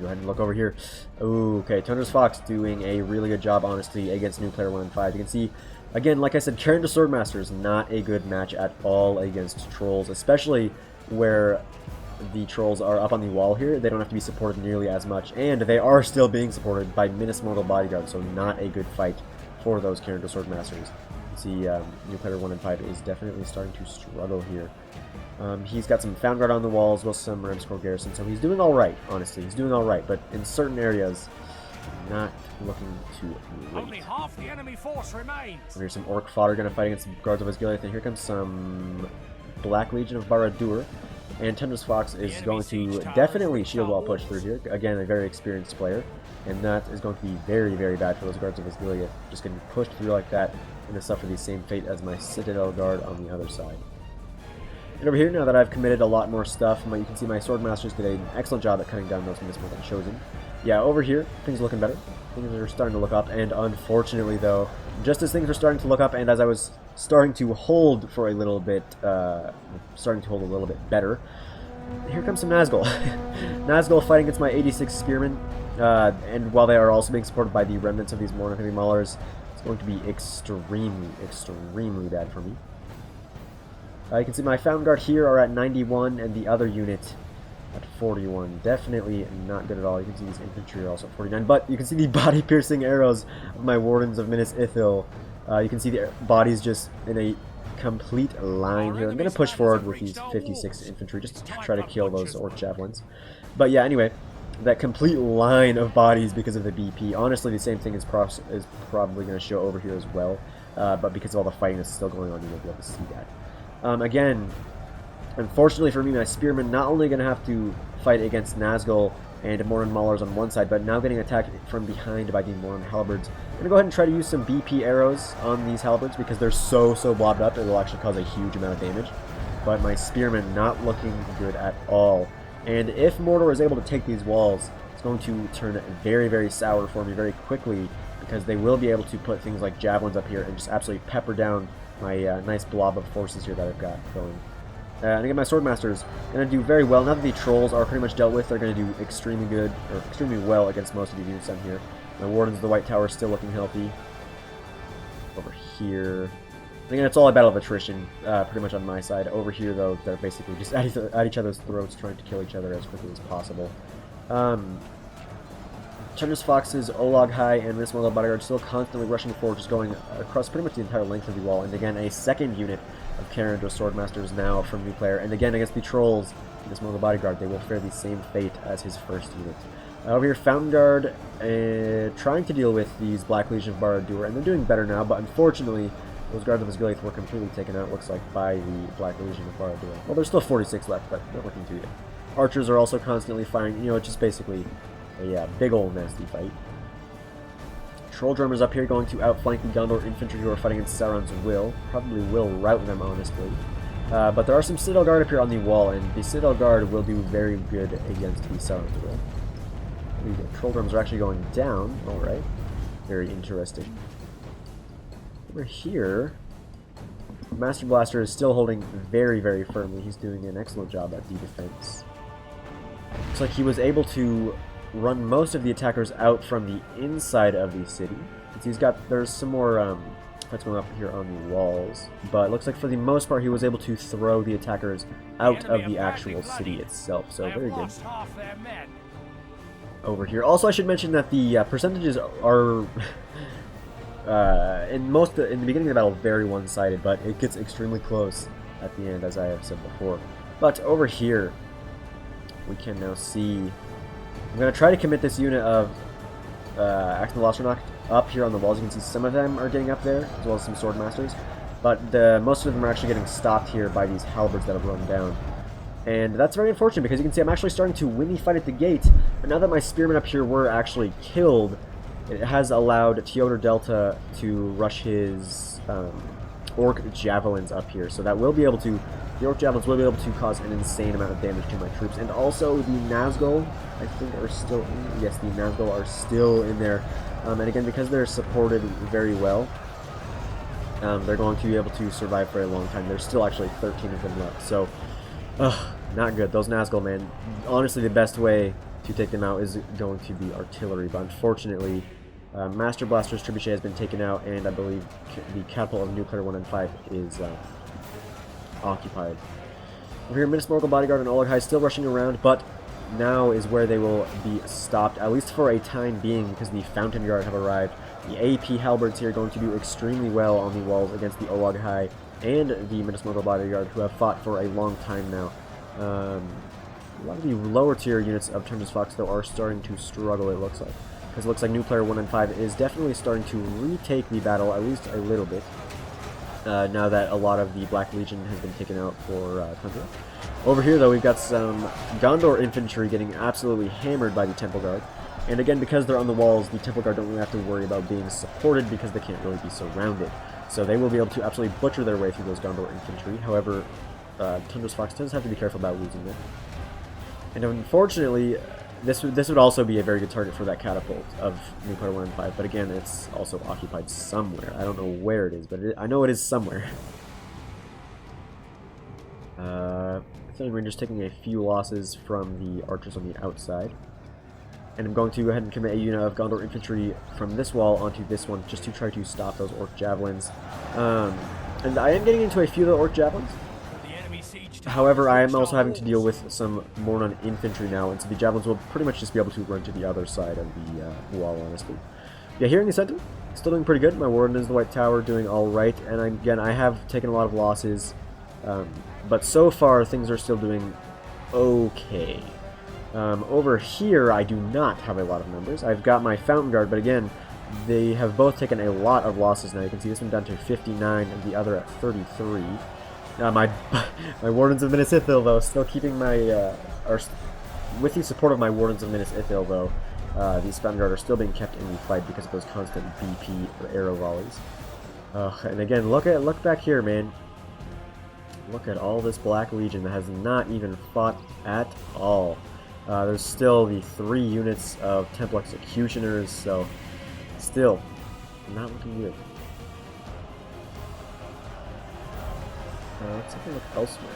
Go ahead and look over here. Okay, Tundra's Fox doing a really good job, honestly, against new player 1 and 5. You can see, again, like I said, Carringer Swordmaster is not a good match at all against Trolls, especially where the Trolls are up on the wall here. They don't have to be supported nearly as much, and they are still being supported by Minas Morgul bodyguards, so not a good fight for those Carringer Swordmasters. See, new player 1 and 5 is definitely starting to struggle here. He's got some Found Guard on the walls, as well as some Ramscore Garrison, so he's doing alright, honestly. He's doing alright, but in certain areas, not looking too great. Only half the enemy force remains. Here's some Orc fodder going to fight against some Guards of Osgiliath, and here comes some Black Legion of Barad-dûr. And Tundra's Fox is going to definitely shield wall push through here. Again, a very experienced player. And that is going to be very, very bad for those Guards of Osgiliath. Just getting pushed through like that and to suffer the same fate as my Citadel Guard on the other side. And over here, now that I've committed a lot more stuff, you can see my Swordmasters did an excellent job at cutting down those Minismortal Chosen. Yeah, over here, things are looking better. Things are starting to look up, and unfortunately, though, just as things were starting to look up, and as I was starting to hold for a little bit, starting to hold a little bit better, here comes some Nazgul. Nazgul fighting against my 86 Spearmen, and while they are also being supported by the remnants of these Morning Heavy Maulers, it's going to be extremely, extremely bad for me. You can see my Fountain Guard here are at 91, and the other unit at 41. Definitely not good at all. You can see these infantry are also at 49, but you can see the body-piercing arrows of my Wardens of Minas Ithil. You can see the bodies just in a complete line here. I'm going to push forward with these 56 infantry just to try to kill those Orc Javelins. But yeah, anyway, that complete line of bodies because of the BP. Honestly, the same thing is probably going to show over here as well, but because of all the fighting that's still going on, you won't be able to see that. Again, unfortunately for me, my Spearmen not only going to have to fight against Nazgul and Morin Maulers on one side, but now getting attacked from behind by the Morin Halberds. I'm going to go ahead and try to use some BP arrows on these Halberds because they're so blobbed up, it will actually cause a huge amount of damage. But my Spearmen not looking good at all. And if Mordor is able to take these walls, it's going to turn very sour for me very quickly, because they will be able to put things like Javelins up here and just absolutely pepper down my nice blob of forces here that I've got going. And again, my Swordmasters are going to do very well. Now that the Trolls are pretty much dealt with, they're going to do extremely good, or extremely well against most of these units down here. My Wardens of the White Tower are still looking healthy. Over here. Again, it's all a battle of attrition, pretty much on my side. Over here, though, they're basically just at each other's throats, trying to kill each other as quickly as possible. Chunder's Foxes, Olog High, and Miss Mortal Bodyguard still constantly rushing forward, just going across pretty much the entire length of the wall. And again, a second unit of Carandor Swordmasters now from new player. And again, against the Trolls, Miss Mortal Bodyguard, they will fare the same fate as his first unit. Over here, Fountain Guard, trying to deal with these Black Legion of Barad-dûr, and they're doing better now, but unfortunately, those Guards of Osgiliath were completely taken out, looks like, by the Black Legion of Barad-dûr. Well, there's still 46 left, but not looking too good. Archers are also constantly firing, you know, it's just basically a big old nasty fight. Troll Drummers up here going to outflank the Gondor infantry who are fighting against Sauron's will. Probably will rout them, honestly. But there are some Citadel Guard up here on the wall, and the Citadel Guard will do very good against the Sauron's will. The Troll Drummers are actually going down. Alright. Very interesting. Over here, Master Blaster is still holding very firmly. He's doing an excellent job at the defense. Looks like he was able to run most of the attackers out from the inside of the city. There's some more fights going up here on the walls, but it looks like for the most part he was able to throw the attackers out of the actual city itself, so very good. Over here. Also, I should mention that the percentages are in the beginning of the battle very one-sided, but it gets extremely close at the end, as I have said before. But over here, we can now see. I'm going to try to commit this unit of Axe and Velociraptor up here on the walls. You can see some of them are getting up there, as well as some Swordmasters, but most of them are actually getting stopped here by these Halberds that have run down. And that's very unfortunate, because you can see I'm actually starting to win the fight at the gate, but now that my Spearmen up here were actually killed, it has allowed Teodor Delta to rush his Orc Javelins up here, so that will be able to, the Orc Javelins will be able to cause an insane amount of damage to my troops. And also the Nazgul, I think, are still in, yes, the Nazgul are still in there, and again, because they're supported very well, they're going to be able to survive for a long time. There's still actually 13 of them left, so not good. Those Nazgul, man, honestly, the best way to take them out is going to be artillery, but unfortunately, Master Blaster's Trebuchet has been taken out, and I believe the Catapult of Nuclear 1 and 5 is occupied. Over here, Minas Morgul Bodyguard and Oleg High still rushing around, but now is where they will be stopped, at least for a time being, because the Fountain Guard have arrived. The AP Halberds here are going to do extremely well on the walls against the Oleg High and the Minas Morgul Bodyguard, who have fought for a long time now. A lot of the lower tier units of Chunder's Fox, though, are starting to struggle, it looks like. Because it looks like Nuclear 1 and 5 is definitely starting to retake the battle, at least a little bit. Now that a lot of the Black Legion has been taken out for Tundra. Over here, though, we've got some Gondor infantry getting absolutely hammered by the Temple Guard. And again, because they're on the walls, the Temple Guard don't really have to worry about being supported because they can't really be surrounded. So they will be able to absolutely butcher their way through those Gondor infantry. However, Tundra's Fox does have to be careful about losing it. And unfortunately, this would also be a very good target for that catapult of Nuclear 1 and 5, but again, it's also occupied somewhere. I don't know where it is, but I know it is somewhere. Artillery Rangers taking a few losses from the archers on the outside. And I'm going to go ahead and commit a unit of Gondor infantry from this wall onto this one, just to try to stop those orc javelins. And I am getting into a few of the orc javelins. However, I am also having to deal with some Mornon infantry now, and so the javelins will pretty much just be able to run to the other side of the wall, honestly. Yeah, here in the center, still doing pretty good. My warden is the White Tower, doing alright, and again, I have taken a lot of losses, but so far, things are still doing okay. Over here, I do not have a lot of numbers. I've got my Fountain Guard, but again, they have both taken a lot of losses now. You can see this one down to 59 and the other at 33. My Wardens of Minas Ithil, though, still keeping my... with the support of my Wardens of Minas Ithil, though, these Fountain Guard are still being kept in the fight because of those constant BP or arrow volleys. And again, look back here, man. Look at all this Black Legion that has not even fought at all. There's still the 3 units of Temple Executioners, so still not looking good. Let's take a look elsewhere.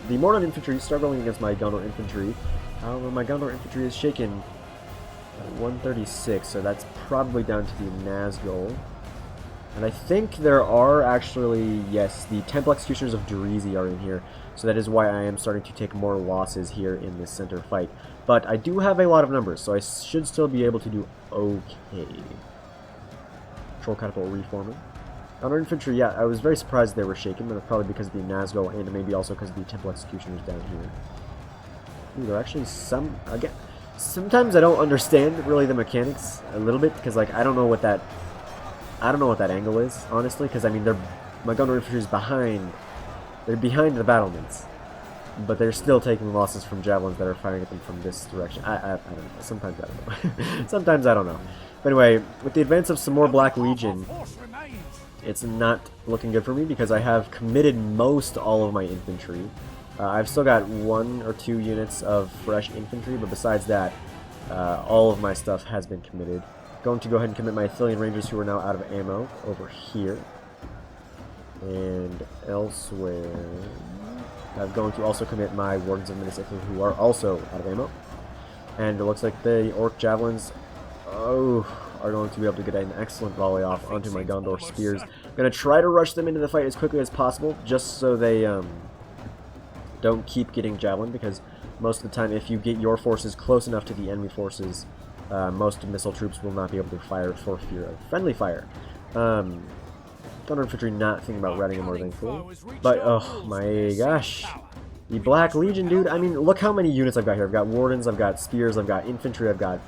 The Mornon infantry start going against my Gondor infantry. However, my Gondor infantry is shaken at 136, so that's probably down to the Nazgul. And I think there are actually, yes, the Temple Executioners of Durizi are in here, so that is why I am starting to take more losses here in this center fight. But I do have a lot of numbers, so I should still be able to do okay. Patrol Catapult reforming. Gondor infantry, yeah, I was very surprised they were shaken, but probably because of the Nazgul and maybe also because of the Temple Executioners down here. Ooh, there are actually some, again, sometimes I don't understand really the mechanics a little bit, because like I don't know what that angle is, honestly, because I mean my Gondor infantry is behind. They're behind the battlements, but they're still taking losses from javelins that are firing at them from this direction. I don't know. Sometimes I don't know. Sometimes I don't know. But anyway, with the advance of some more Black Legion, it's not looking good for me because I have committed most all of my infantry. I've still got 1 or 2 units of fresh infantry, but besides that, all of my stuff has been committed. Going to go ahead and commit my Ithilian Rangers, who are now out of ammo, over here. And elsewhere, I'm going to also commit my Wardens of Minas Ithil, who are also out of ammo. And it looks like the Orc Javelins are going to be able to get an excellent volley off onto my Gondor Spears. I'm going to try to rush them into the fight as quickly as possible, just so they don't keep getting Javelin, because most of the time, if you get your forces close enough to the enemy forces, most missile troops will not be able to fire for fear of friendly fire. Gondor infantry not thinking about routing them more thankfully. But, oh my gosh. The Black Legion, dude, I mean, look how many units I've got here. I've got Wardens, I've got Spears, I've got Infantry, I've got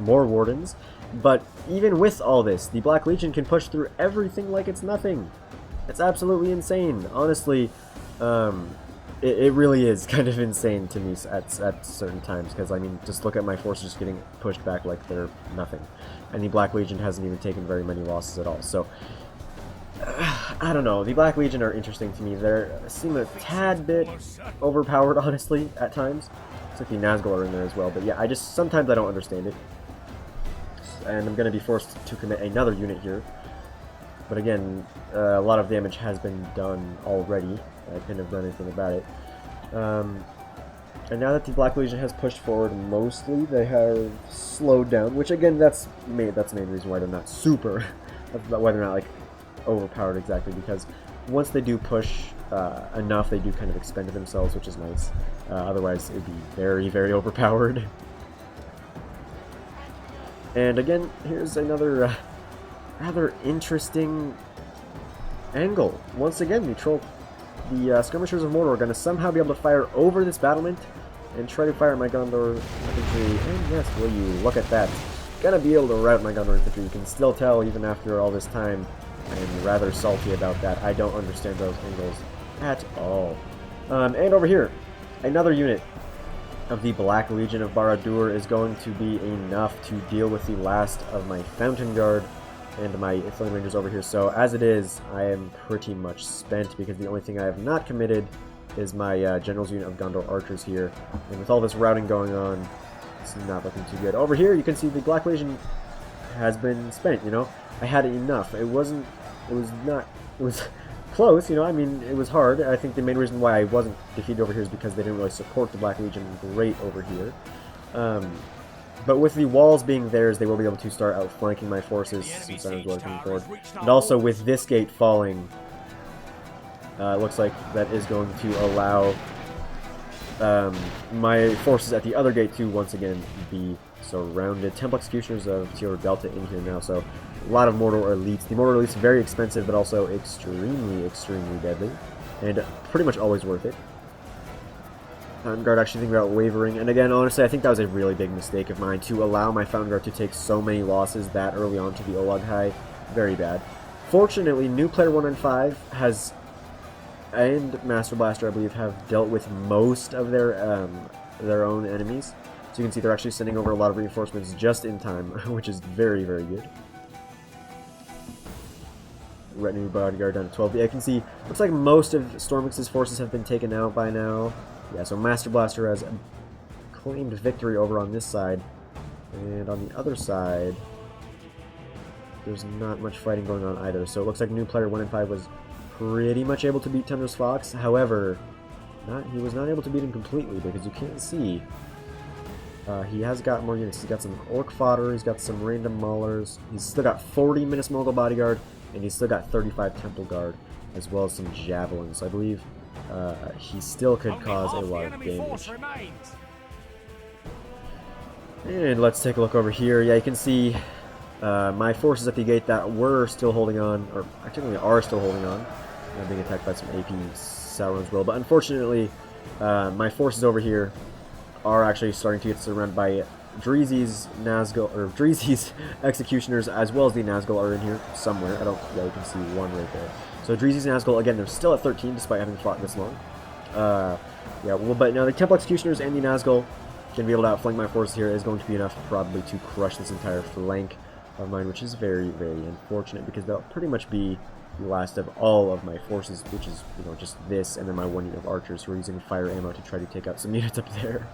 more Wardens. But even with all this, the Black Legion can push through everything like it's nothing. It's absolutely insane. Honestly, it really is kind of insane to me at certain times, because, I mean, just look at my forces just getting pushed back like they're nothing. And the Black Legion hasn't even taken very many losses at all, so... I don't know, the Black Legion are interesting to me. They seem a tad bit overpowered, honestly, at times. It's like the Nazgul are in there as well, but yeah, sometimes I don't understand it. And I'm going to be forced to commit another unit here. But again, a lot of damage has been done already. I couldn't have done anything about it. And now that the Black Legion has pushed forward mostly, they have slowed down, which again, that's the main reason why they're not super, why they're not like overpowered exactly, because once they do push enough, they do kind of expend themselves, which is nice. Otherwise, it would be very, very overpowered. And again, here's another rather interesting angle. Once again, the Skirmishers of Mordor are going to somehow be able to fire over this battlement and try to fire my Gondor infantry. And yes, will you look at that. Gonna be able to rout my Gondor infantry. You can still tell, even after all this time, I'm rather salty about that. I don't understand those angles at all. And over here, another unit of the Black Legion of Barad-dûr is going to be enough to deal with the last of my Fountain Guard. and my Flame Rangers over here. So as it is, I am pretty much spent because the only thing I have not committed is my General's unit of Gondor archers here. And with all this routing going on, it's not looking too good. Over here, you can see the Black Legion has been spent, you know. I had enough. It was close, you know. I mean, it was hard. I think the main reason why I wasn't defeated over here is because they didn't really support the Black Legion great over here. But with the walls being theirs, they will be able to start outflanking my forces since I was really coming forward. And also with this gate falling, it looks like that is going to allow my forces at the other gate to once again be surrounded. Temple Executioners of Tier Delta in here now, so a lot of Mordor elites. The Mordor elites very expensive, but also extremely, extremely deadly, and pretty much always worth it. Fountain Guard actually thinking about wavering, and again, honestly, I think that was a really big mistake of mine to allow my Fountain Guard to take so many losses that early on to the Olag High. Very bad. Fortunately, New Player 195 has, and Master Blaster, I believe, have dealt with most of their own enemies. So you can see they're actually sending over a lot of reinforcements just in time, which is very, very good. Retinue Bodyguard down to 12. Yeah, I can see, looks like most of Stormix's forces have been taken out by now. Yeah, so Master Blaster has claimed victory over on this side. And on the other side, there's not much fighting going on either. So it looks like New Player 1 and 5 was pretty much able to beat Thunder's Fox. However, he was not able to beat him completely because you can't see. He has got more units. He's got some Orc Fodder, he's got some Random Maulers, he's still got 40 Minas Mongol Bodyguard, and he's still got 35 Temple Guard, as well as some Javelins. So I believe he still could cause a lot of damage. And let's take a look over here. Yeah, you can see my forces at the gate that were still holding on, or actually are still holding on, being attacked by some AP Sauron's Will. But unfortunately, my forces over here are actually starting to get surrounded by Dreezy's Nazgul, or Dreezy's Executioners, as well as the Nazgul are in here somewhere. Yeah, you can see one right there. So Dreezy's Nazgul, again, they're still at 13 despite having fought this long. Yeah, well, but now the Temple Executioners and the Nazgul can be able to outflank my forces here is going to be enough probably to crush this entire flank of mine, which is very, very unfortunate because that'll pretty much be the last of all of my forces, which is, you know, just this and then my one unit of archers who are using fire ammo to try to take out some units up there.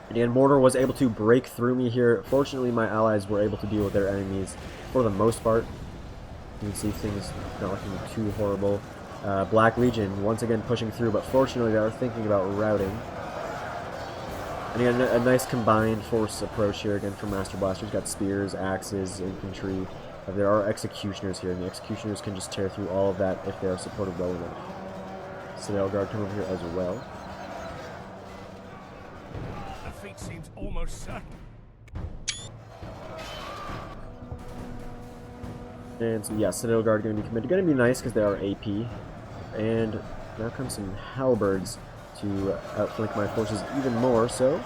Again, Mordor was able to break through me here. Fortunately, my allies were able to deal with their enemies for the most part. You can see things not looking too horrible. Black Legion once again pushing through, but fortunately they are thinking about routing. And again, a nice combined force approach here again from Master Blasters. Got spears, axes, infantry. There are executioners here, and the executioners can just tear through all of that if they are supported well enough. Citadel Guard come over here as well. Defeat seems almost certain. And so yeah, Citadel Guard going to be committed. Going to be nice because they are AP. And now comes some halberds to outflank my forces even more. So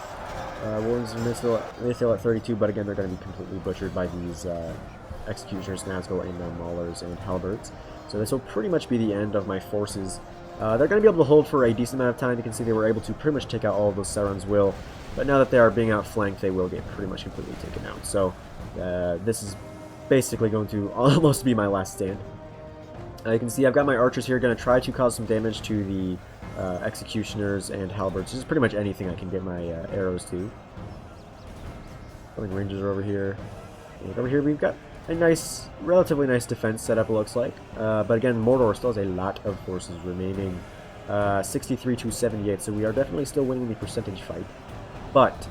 Wardens of Mithril at 32, but again they're going to be completely butchered by these Executioners, Nazgul, and Maulers, and Halberds. So this will pretty much be the end of my forces. They're going to be able to hold for a decent amount of time. You can see they were able to pretty much take out all of those Sauron's Will, but now that they are being outflanked, they will get pretty much completely taken out. So this is basically going to almost be my last stand. You can see I've got my archers here, going to try to cause some damage to the Executioners and Halberds. This is pretty much anything I can get my arrows to. Rangers are over here. And over here we've got a nice, relatively nice defense setup, it looks like. But again, Mordor still has a lot of forces remaining. 63 to 78, so we are definitely still winning the percentage fight. But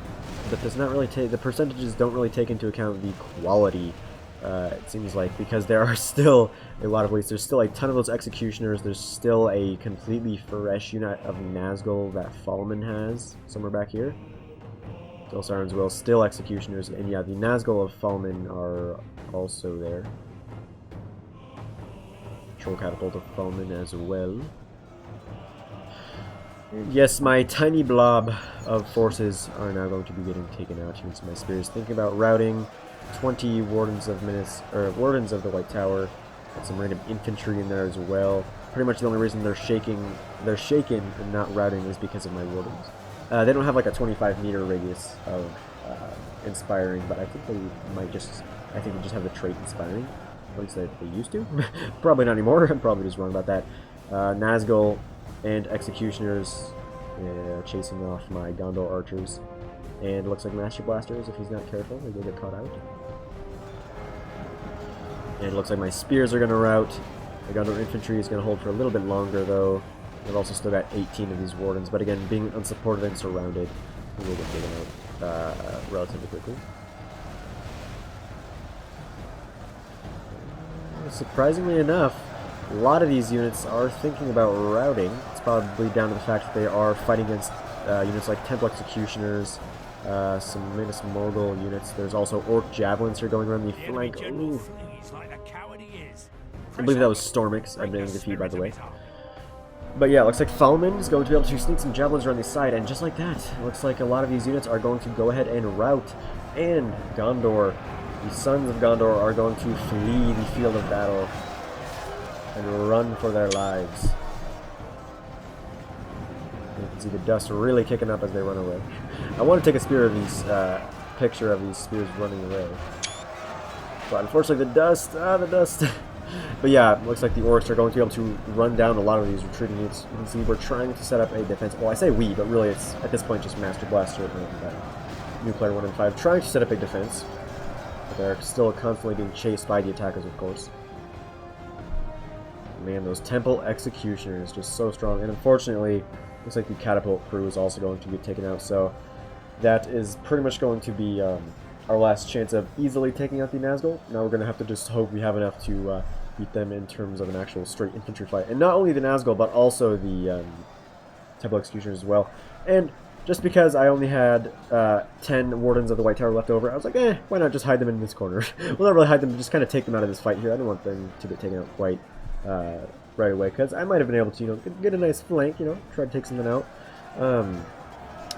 that does not really take, the percentages don't really take into account the quality, it seems like, because there are still a lot of ways. There's still a ton of those Executioners. There's still a completely fresh unit of Nazgul that Falman has somewhere back here. Still Sauron's Will, still Executioners, and yeah, the Nazgul of Falman are also there. Troll Catapult of Falman as well. And yes, my tiny blob of forces are now going to be getting taken out. You can see my spears thinking about routing. 20 Wardens of Wardens of the White Tower. Got some random infantry in there as well. Pretty much the only reason they're shaken and not routing is because of my Wardens. They don't have like a 25-meter radius of inspiring, but I think they might just I think they just have the trait Inspiring. At least they used to. Probably not anymore. I'm probably just wrong about that. Nazgul and Executioners chasing off my Gondor archers. And it looks like Master Blasters, if he's not careful, they will get caught out. And it looks like my spears are going to rout. The Gondor infantry is going to hold for a little bit longer, though. I've also still got 18 of these wardens, but again, being unsupported and surrounded, we will get taken out relatively quickly. Surprisingly enough, a lot of these units are thinking about routing. It's probably down to the fact that they are fighting against units like Temple Executioners, some Minas Morgul units. There's also Orc Javelins here going around the flank. Ooh. I believe that was Stormix. I'm getting defeated, by the way. But yeah, it looks like Thalman is going to be able to sneak some javelins around the side, and just like that, it looks like a lot of these units are going to go ahead and rout. And Gondor, the Sons of Gondor, are going to flee the field of battle and run for their lives. You can see the dust really kicking up as they run away. I want to take a picture of these spears running away. But unfortunately the dust. But yeah, it looks like the orcs are going to be able to run down a lot of these retreating units. You can see we're trying to set up a defense. Well, I say we, but really it's at this point just Master Blaster and new player 1 and 5 trying to set up a defense. But they're still constantly being chased by the attackers, of course. Man, those Temple Executioners just so strong. And unfortunately, looks like the Catapult crew is also going to get taken out. So that is pretty much going to be our last chance of easily taking out the Nazgul. Now we're going to have to just hope we have enough to beat them in terms of an actual straight infantry fight. And not only the Nazgul, but also the Temple Executioners as well. And just because I only had 10 Wardens of the White Tower left over, I was like, why not just hide them in this corner? We'll not really hide them, just kind of take them out of this fight here. I don't want them to get taken out quite right away, because I might have been able to, get a nice flank, try to take something out.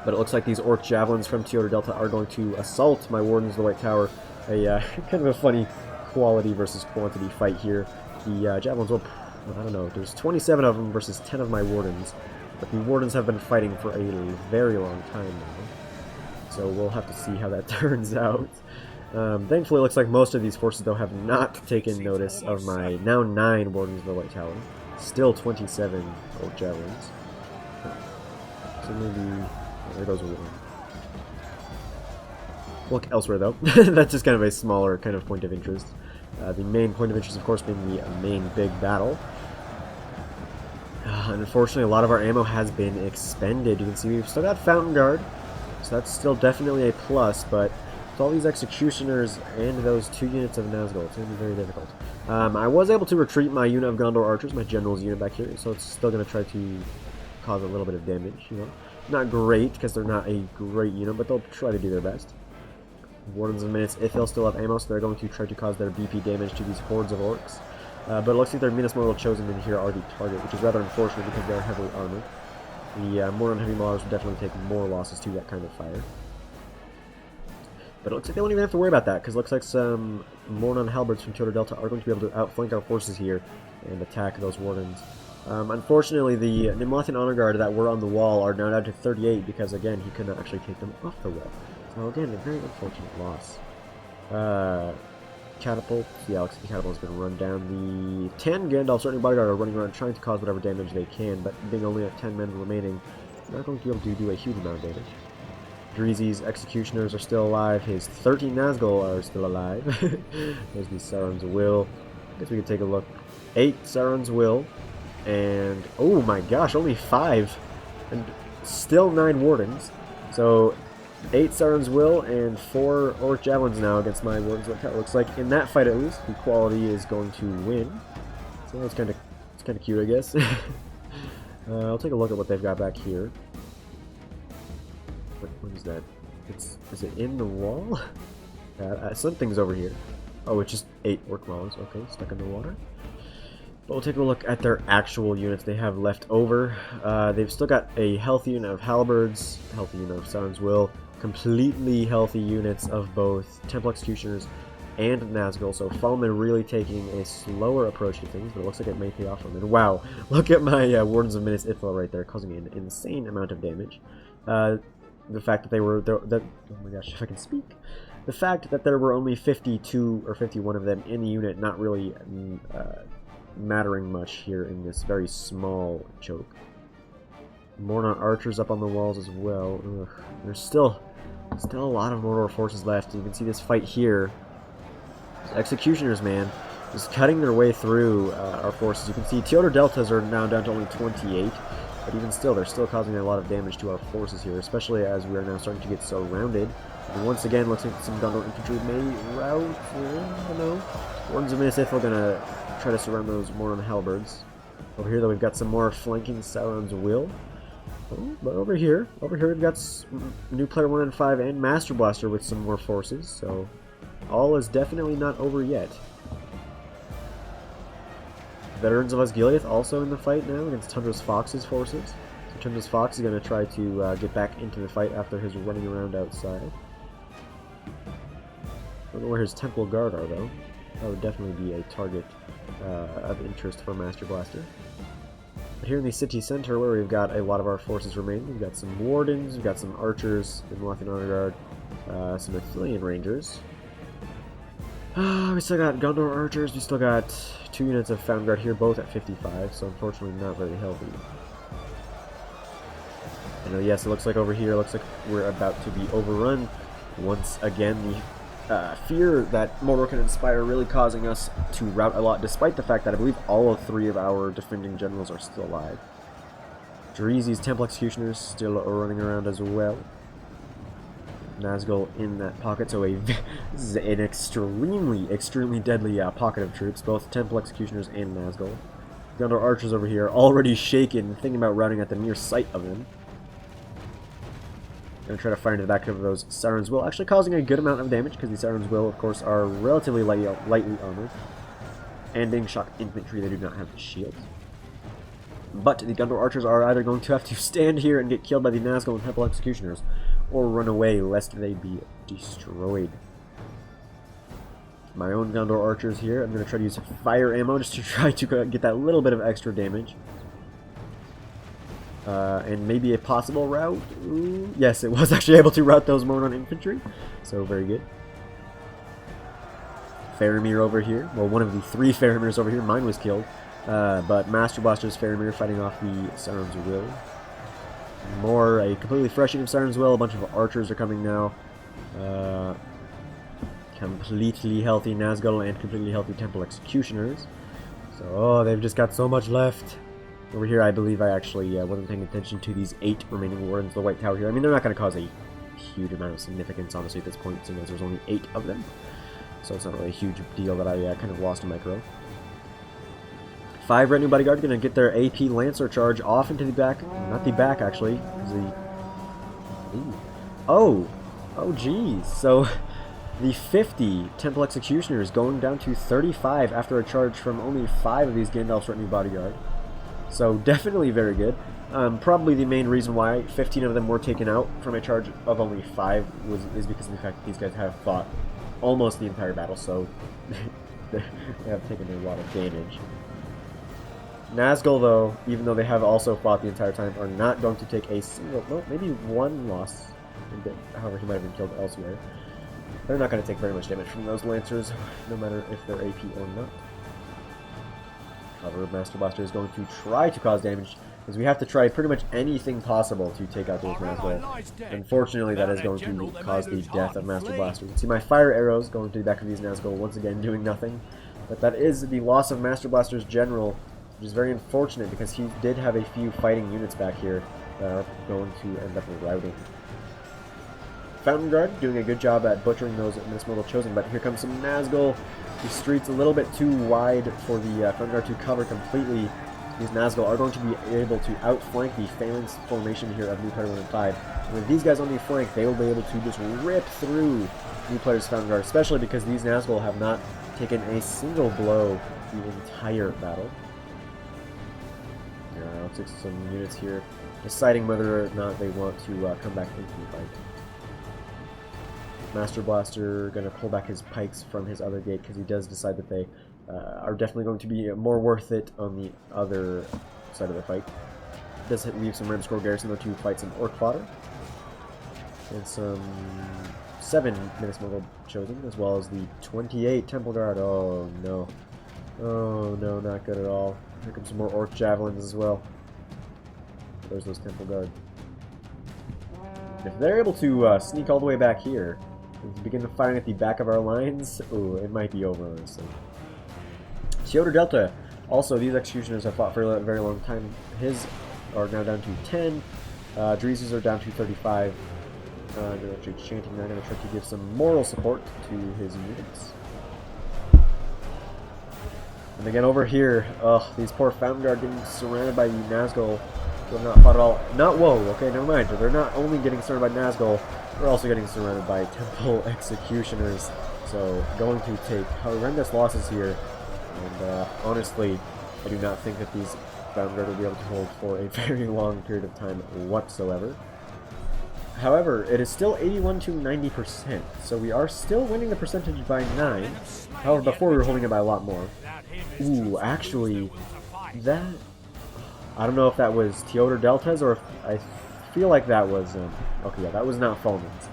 But it looks like these Orc Javelins from Teotar Delta are going to assault my Wardens of the White Tower. A kind of a funny quality versus quantity fight here. The Javelins will, I don't know, there's 27 of them versus 10 of my Wardens. But the Wardens have been fighting for a very long time now. So we'll have to see how that turns out. Thankfully, it looks like most of these forces, though, have not taken notice of my now 9 Wardens of the White Tower. Still 27 Orc Javelins. So maybe... there goes one. Look elsewhere, though. That's just kind of a smaller kind of point of interest. The main point of interest, of course, being the main big battle. Unfortunately, a lot of our ammo has been expended. You can see we've still got Fountain Guard, so that's still definitely a plus, but with all these Executioners and those 2 units of Nazgul, it's going to be very difficult. I was able to retreat my unit of Gondor Archers, my General's unit back here, so it's still going to try to cause a little bit of damage, Not great, because they're not a great unit, but they'll try to do their best. Wardens of Minas Ithil still have ammo, so they're going to try to cause their BP damage to these hordes of orcs. But it looks like their Minas Morgul Chosen in here are the target, which is rather unfortunate because they're heavily armored. The Mornon Heavy Maulers would definitely take more losses to that kind of fire. But it looks like they won't even have to worry about that, because it looks like some Mornon Halberds from Teotar Delta are going to be able to outflank our forces here and attack those Wardens. Unfortunately, the Nimlothian Honor Guard that were on the wall are now down to 38 because, again, he couldn't actually take them off the wall. So, again, a very unfortunate loss. Catapult. Yeah, looks like the catapult has been run down. The 10 Gandalf Certain Bodyguard are running around trying to cause whatever damage they can, but being only at 10 men remaining, they're not going to be able to do a huge amount of damage. Dreezy's Executioners are still alive. His 13 Nazgul are still alive. There's the Sauron's Will. I guess we could take a look. 8 Sauron's Will. And, oh my gosh, only 5. And still 9 Wardens. So, 8 Sauron's Will and 4 Orc Javelins now against my Wardens. It looks like in that fight, at least, the quality is going to win. So it's kind of cute, I guess. I'll take a look at what they've got back here. What is that? Is it in the wall? Something's over here. Oh, it's just 8 Orc Maulers. Okay, stuck in the water. But we'll take a look at their actual units they have left over. They've still got a healthy unit of Halberds, a healthy unit of Sauron's Will, completely healthy units of both Temple Executioners and Nazgul. So Falman really taking a slower approach to things, but it looks like it may pay off for them. And wow, look at my Wardens of Minas Ithil right there, causing an insane amount of damage. The fact that they were, oh my gosh, if I can speak. the fact that there were only 52 or 51 of them in the unit not really mattering much here in this very small choke. Mordor archers up on the walls as well. Ugh. There's still a lot of Mordor forces left. You can see this fight here. These executioners, man, just cutting their way through our forces. You can see Teodor Deltas are now down to only 28, but even still, they're still causing a lot of damage to our forces here, especially as we are now starting to get surrounded. And once again, looks like some Gondor infantry may rout. I don't know. Wardens of Minas Ithil gonna try to surround those Mordor halberds. Over here, though, we've got some more flanking Sauron's Will. Oh, but over here we've got new player 1 and 5 and Master Blaster with some more forces, so all is definitely not over yet. Veterans of Osgiliath also in the fight now against Tundra's Fox's forces. So Tundra's Fox is going to try to get back into the fight after his running around outside. I don't know where his Temple Guard are, though. That would definitely be a target of interest for Master Blaster. But here in the city center, where we've got a lot of our forces remaining, we've got some Wardens, we've got some Archers in Lothian Honor Guard, some Athelian Rangers. We still got Gondor Archers, we still got 2 units of Found Guard here, both at 55, so unfortunately not very healthy. And yes, it looks like over here, looks like we're about to be overrun once again. The fear that Mordor can inspire really causing us to rout a lot, despite the fact that I believe all 3 of our defending generals are still alive. Dreezy's Temple Executioners still running around as well. Nazgul in that pocket, so this is an extremely deadly pocket of troops, both Temple Executioners and Nazgul. Gondor Archers over here, already shaken, thinking about routing at the mere sight of them. Gonna try to fire into the back of those Sauron's Will, actually causing a good amount of damage, because the Sauron's Will, of course, are relatively lightly armored. And being shock infantry, they do not have shields. But the Gondor Archers are either going to have to stand here and get killed by the Nazgul and Temple Executioners, or run away lest they be destroyed. My own Gondor Archers here, I'm going to try to use fire ammo just to try to get that little bit of extra damage. And maybe a possible rout. Ooh, yes, it was actually able to rout those Mordor infantry, so very good. Faramir over here, well, one of the 3 Faramirs over here, mine was killed, but Master Blaster's Faramir fighting off the Sauron's Will. A completely fresh unit of Sauron's Will, a bunch of archers are coming now. Completely healthy Nazgul and completely healthy Temple Executioners. So, oh, they've just got so much left. Over here, I believe I actually wasn't paying attention to these 8 remaining Wardens of the White Tower here. I mean, they're not going to cause a huge amount of significance, honestly, at this point, since there's only 8 of them. So it's not really a huge deal that I kind of lost a micro. 5 Red New Bodyguard going to get their AP Lancer charge off into the back. Not the back, actually. Oh, geez. So the 50 Temple Executioners going down to 35 after a charge from only 5 of these Gandalf's Red New Bodyguard. So definitely very good. Probably the main reason why 15 of them were taken out from a charge of only 5 is because of the fact that these guys have fought almost the entire battle, so they have taken a lot of damage. Nazgul, though, even though they have also fought the entire time, are not going to take a single, well, maybe 1 loss, however he might have been killed elsewhere. They're not going to take very much damage from those Lancers, no matter if they're AP or not. However, Master Blaster is going to try to cause damage, because we have to try pretty much anything possible to take out those Nazgul. Unfortunately, that is going to cause the death of Master Blaster. You can see my fire arrows going to the back of these Nazgul, once again doing nothing. But that is the loss of Master Blaster's general, which is very unfortunate, because he did have a few fighting units back here that are going to end up routing. Fountain Guard doing a good job at butchering those Minas Morgul Chosen, but here comes some Nazgul. The street's a little bit too wide for the Fountain Guard to cover completely. These Nazgul are going to be able to outflank the Phalanx formation here of New Player 1 and 5. And with these guys on the flank, they will be able to just rip through New Player's Fountain Guard, especially because these Nazgul have not taken a single blow the entire battle. Looks like some units here deciding whether or not they want to come back into the fight. Master Blaster going to pull back his pikes from his other gate because he does decide that they are definitely going to be more worth it on the other side of the fight. Does leave some Red Scroll Garrison though to fight some Orc fodder. And some 7 Minas Morgul chosen, as well as the 28 Temple Guard. Oh no. Oh no, not good at all. Here comes some more Orc Javelins as well. There's those Temple Guard. If they're able to sneak all the way back here and begin firing at the back of our lines, ooh, it might be over, honestly. Theodor Delta. Also, these executioners have fought for a very long time. His are now down to 10. Dreeze's are down to 35. They're actually chanting. They're going to try to give some moral support to his units. And again, over here, these poor Fountain Guard getting surrounded by the Nazgul who have not fought at all. Whoa, okay, never mind. They're not only getting surrounded by Nazgul, they're also getting surrounded by Temple Executioners. So, going to take horrendous losses here. And honestly, I do not think that these Fountain Guard will be able to hold for a very long period of time whatsoever. However, it is still 81 to 90%, so we are still winning the percentage by 9. However, before we were holding it by a lot more. Ooh, actually, that... I don't know if that was Theodor Delta's or if... I feel like that was... okay, yeah, that was not Fulman's.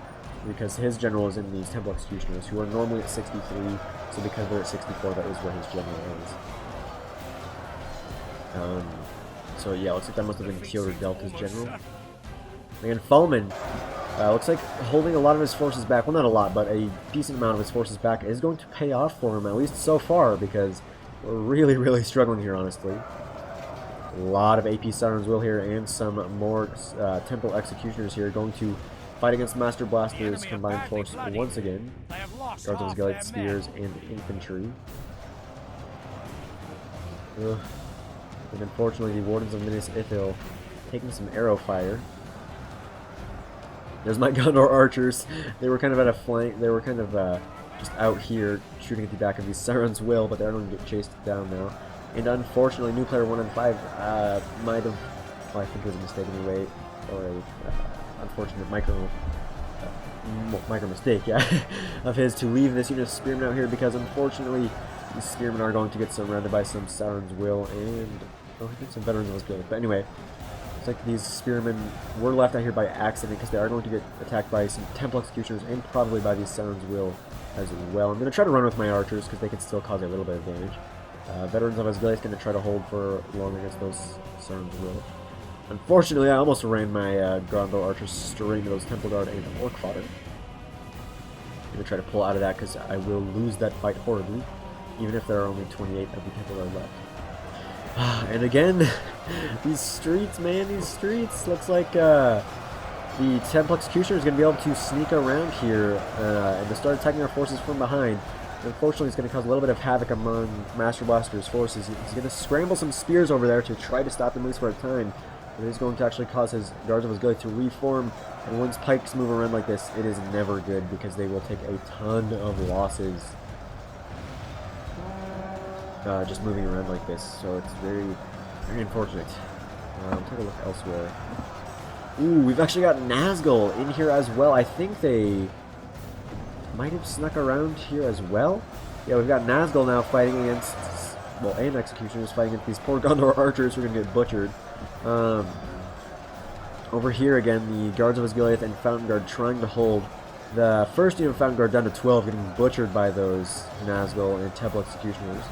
Because his general is in these Temple Executioners, who are normally at 63, so because they're at 64, that is where his general is. So yeah, looks like that must have been Theodor Delta's general. Again, Fulman looks like holding a lot of his forces back. Well, not a lot, but a decent amount of his forces back is going to pay off for him, at least so far, because we're really, really struggling here, honestly. A lot of AP Sirens will here, and some more Temple Executioners here going to fight against Master Blaster's combined force once again. Guards of Osgiliath, Spears, and Infantry. Ugh. And unfortunately, the Wardens of Minas Ithil taking some arrow fire. There's my Gondor archers. They were kind of at a flank. They were kind of just out here shooting at the back of these Sirens will, but they're going to get chased down now. And unfortunately, new player 1 and 5 might have, well, I think it was a mistake anyway, or a unfortunate micro mistake, yeah, of his to leave this unit of Spearmen out here, because unfortunately these Spearmen are going to get surrounded by some Sirens will and I think some Veterans of Osgiliath. But anyway, it's like these Spearmen were left out here by accident because they are going to get attacked by some Temple Executioners and probably by these Sirens will as well. I'm going to try to run with my archers because they can still cause a little bit of damage. Veterans of Osgiliath going to try to hold for long against those Sirens will. Unfortunately, I almost ran my Gondor archers straight into those Temple Guard and Orc fodder. I'm going to try to pull out of that because I will lose that fight horribly, even if there are only 28 of the Temple Guard left. And again, these streets, man, these streets. Looks like the Temple Executioner is going to be able to sneak around here and to start attacking our forces from behind. Unfortunately, it's going to cause a little bit of havoc among Master Blaster's forces. He's going to scramble some spears over there to try to stop them at least for a time. It is going to actually cause his Guards of Osgiliath to reform, and once pikes move around like this, it is never good because they will take a ton of losses just moving around like this. So it's very, very unfortunate. Take a look elsewhere. Ooh, we've actually got Nazgul in here as well. I think they might have snuck around here as well. Yeah, we've got Nazgul now fighting against, well, and Executioners fighting against these poor Gondor archers who are going to get butchered. Over here again, the Guards of Osgiliath and Fountain Guard trying to hold the first unit of Fountain Guard down to 12, getting butchered by those Nazgul and Temple Executioners.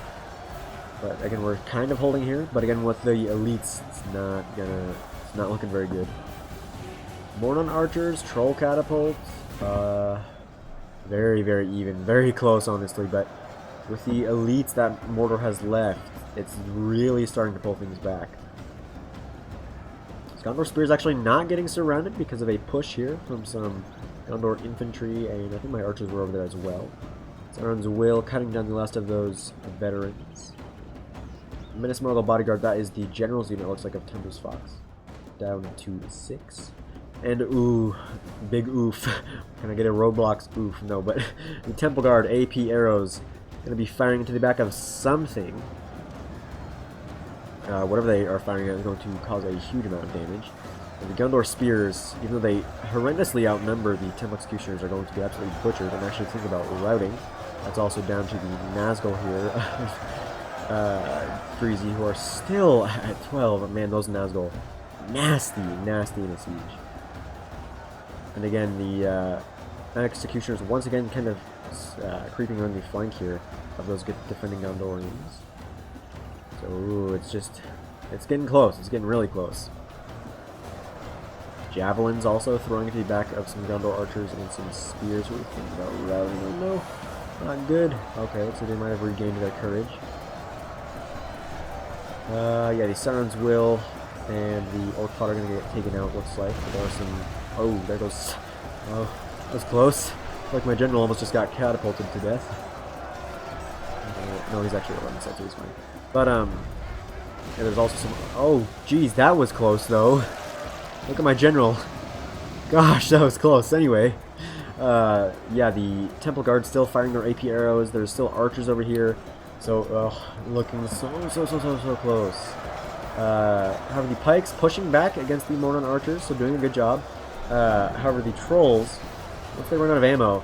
But again, we're kind of holding here. But again, with the elites, it's not looking very good. Mornon archers, troll catapults, very, very even, very close, honestly. But with the elites that Mordor has left, it's really starting to pull things back. Gondor Spear is actually not getting surrounded because of a push here from some Gondor infantry, and I think my archers were over there as well. Sauron's will cutting down the last of those veterans. Minas Morgul bodyguard, that is the general's unit, looks like, of Tempest Fox. Down to 6. And ooh, big oof. Can I get a Roblox oof? No, but the Temple Guard AP arrows gonna be firing into the back of something. Whatever they are firing at is going to cause a huge amount of damage. And the Gondor Spears, even though they horrendously outnumber the Temple Executioners, are going to be absolutely butchered. And actually think about routing. That's also down to the Nazgul here. Freezy, who are still at 12. Man, those Nazgul, nasty, nasty in a siege. And again, the Executioners once again kind of creeping on the flank here of those good defending Gondorians. So ooh, it's getting close. It's getting really close. Javelins also throwing into the back of some Gondor archers and some spears. What do you think about routing? Oh no, not good. Okay, so they might have regained their courage. Yeah, the Sarons will, and the Orc Plot are going to get taken out, looks like. But there are some... Oh, there goes... Oh, that was close. Like my general almost just got catapulted to death. No, he's actually a running set, so he's fine. But, yeah, there's also some... Oh, geez, that was close, though. Look at my general. Gosh, that was close. Anyway, yeah, the Temple Guard still firing their AP arrows. There's still archers over here. So, looking so close. However, the pikes pushing back against the Mornon archers, so doing a good job. However, the trolls, once they run out of ammo,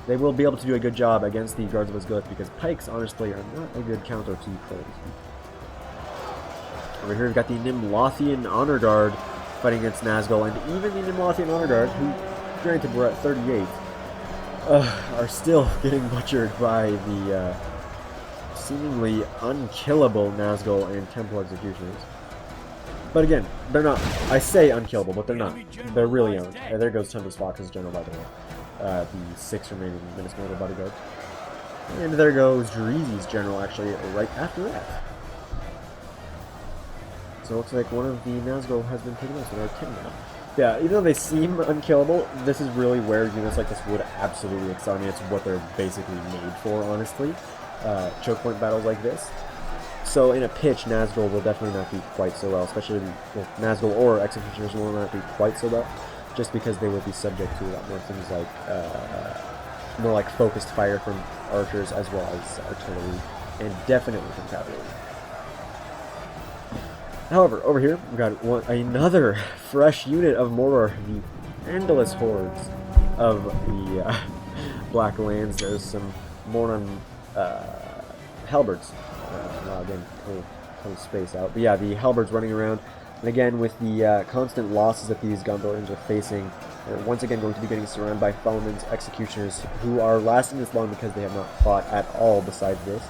they will be able to do a good job against the guards of Osgiliath, because pikes, honestly, are not a good counter to trolls. Over here, we've got the Nimlothian Honor Guard fighting against Nazgul, and even the Nimlothian Honor Guard, who, granted, we're at 38, are still getting butchered by the seemingly unkillable Nazgul and Temple Executioners. But again, they're not, I say unkillable, but they're not. They're really aren't. There goes Tempest Fox's general, by the way. The 6 remaining Minnesota bodyguards. And there goes Jereezy's general, actually, right after that. So it looks like one of the Nazgul has been taken out, so they're 10 now. Yeah, even though they seem unkillable, this is really where units like this would absolutely excel. I mean, it's what they're basically made for, honestly. Choke point battles like this. So in a pitch, Nazgul will definitely not do quite so well, especially well, Nazgul or Executioners will not do quite so well, just because they will be subject to a lot more things like more like focused fire from archers as well as artillery, and definitely from cavalry. However, over here we've got another fresh unit of Mordor, the endless hordes of the Black Lands. There's some Mornon halberds. Again, kind of space out. But yeah, the halberds running around. And again, with the constant losses that these Gondorians are facing, they're once again going to be getting surrounded by Falmen's Executioners, who are lasting this long because they have not fought at all besides this.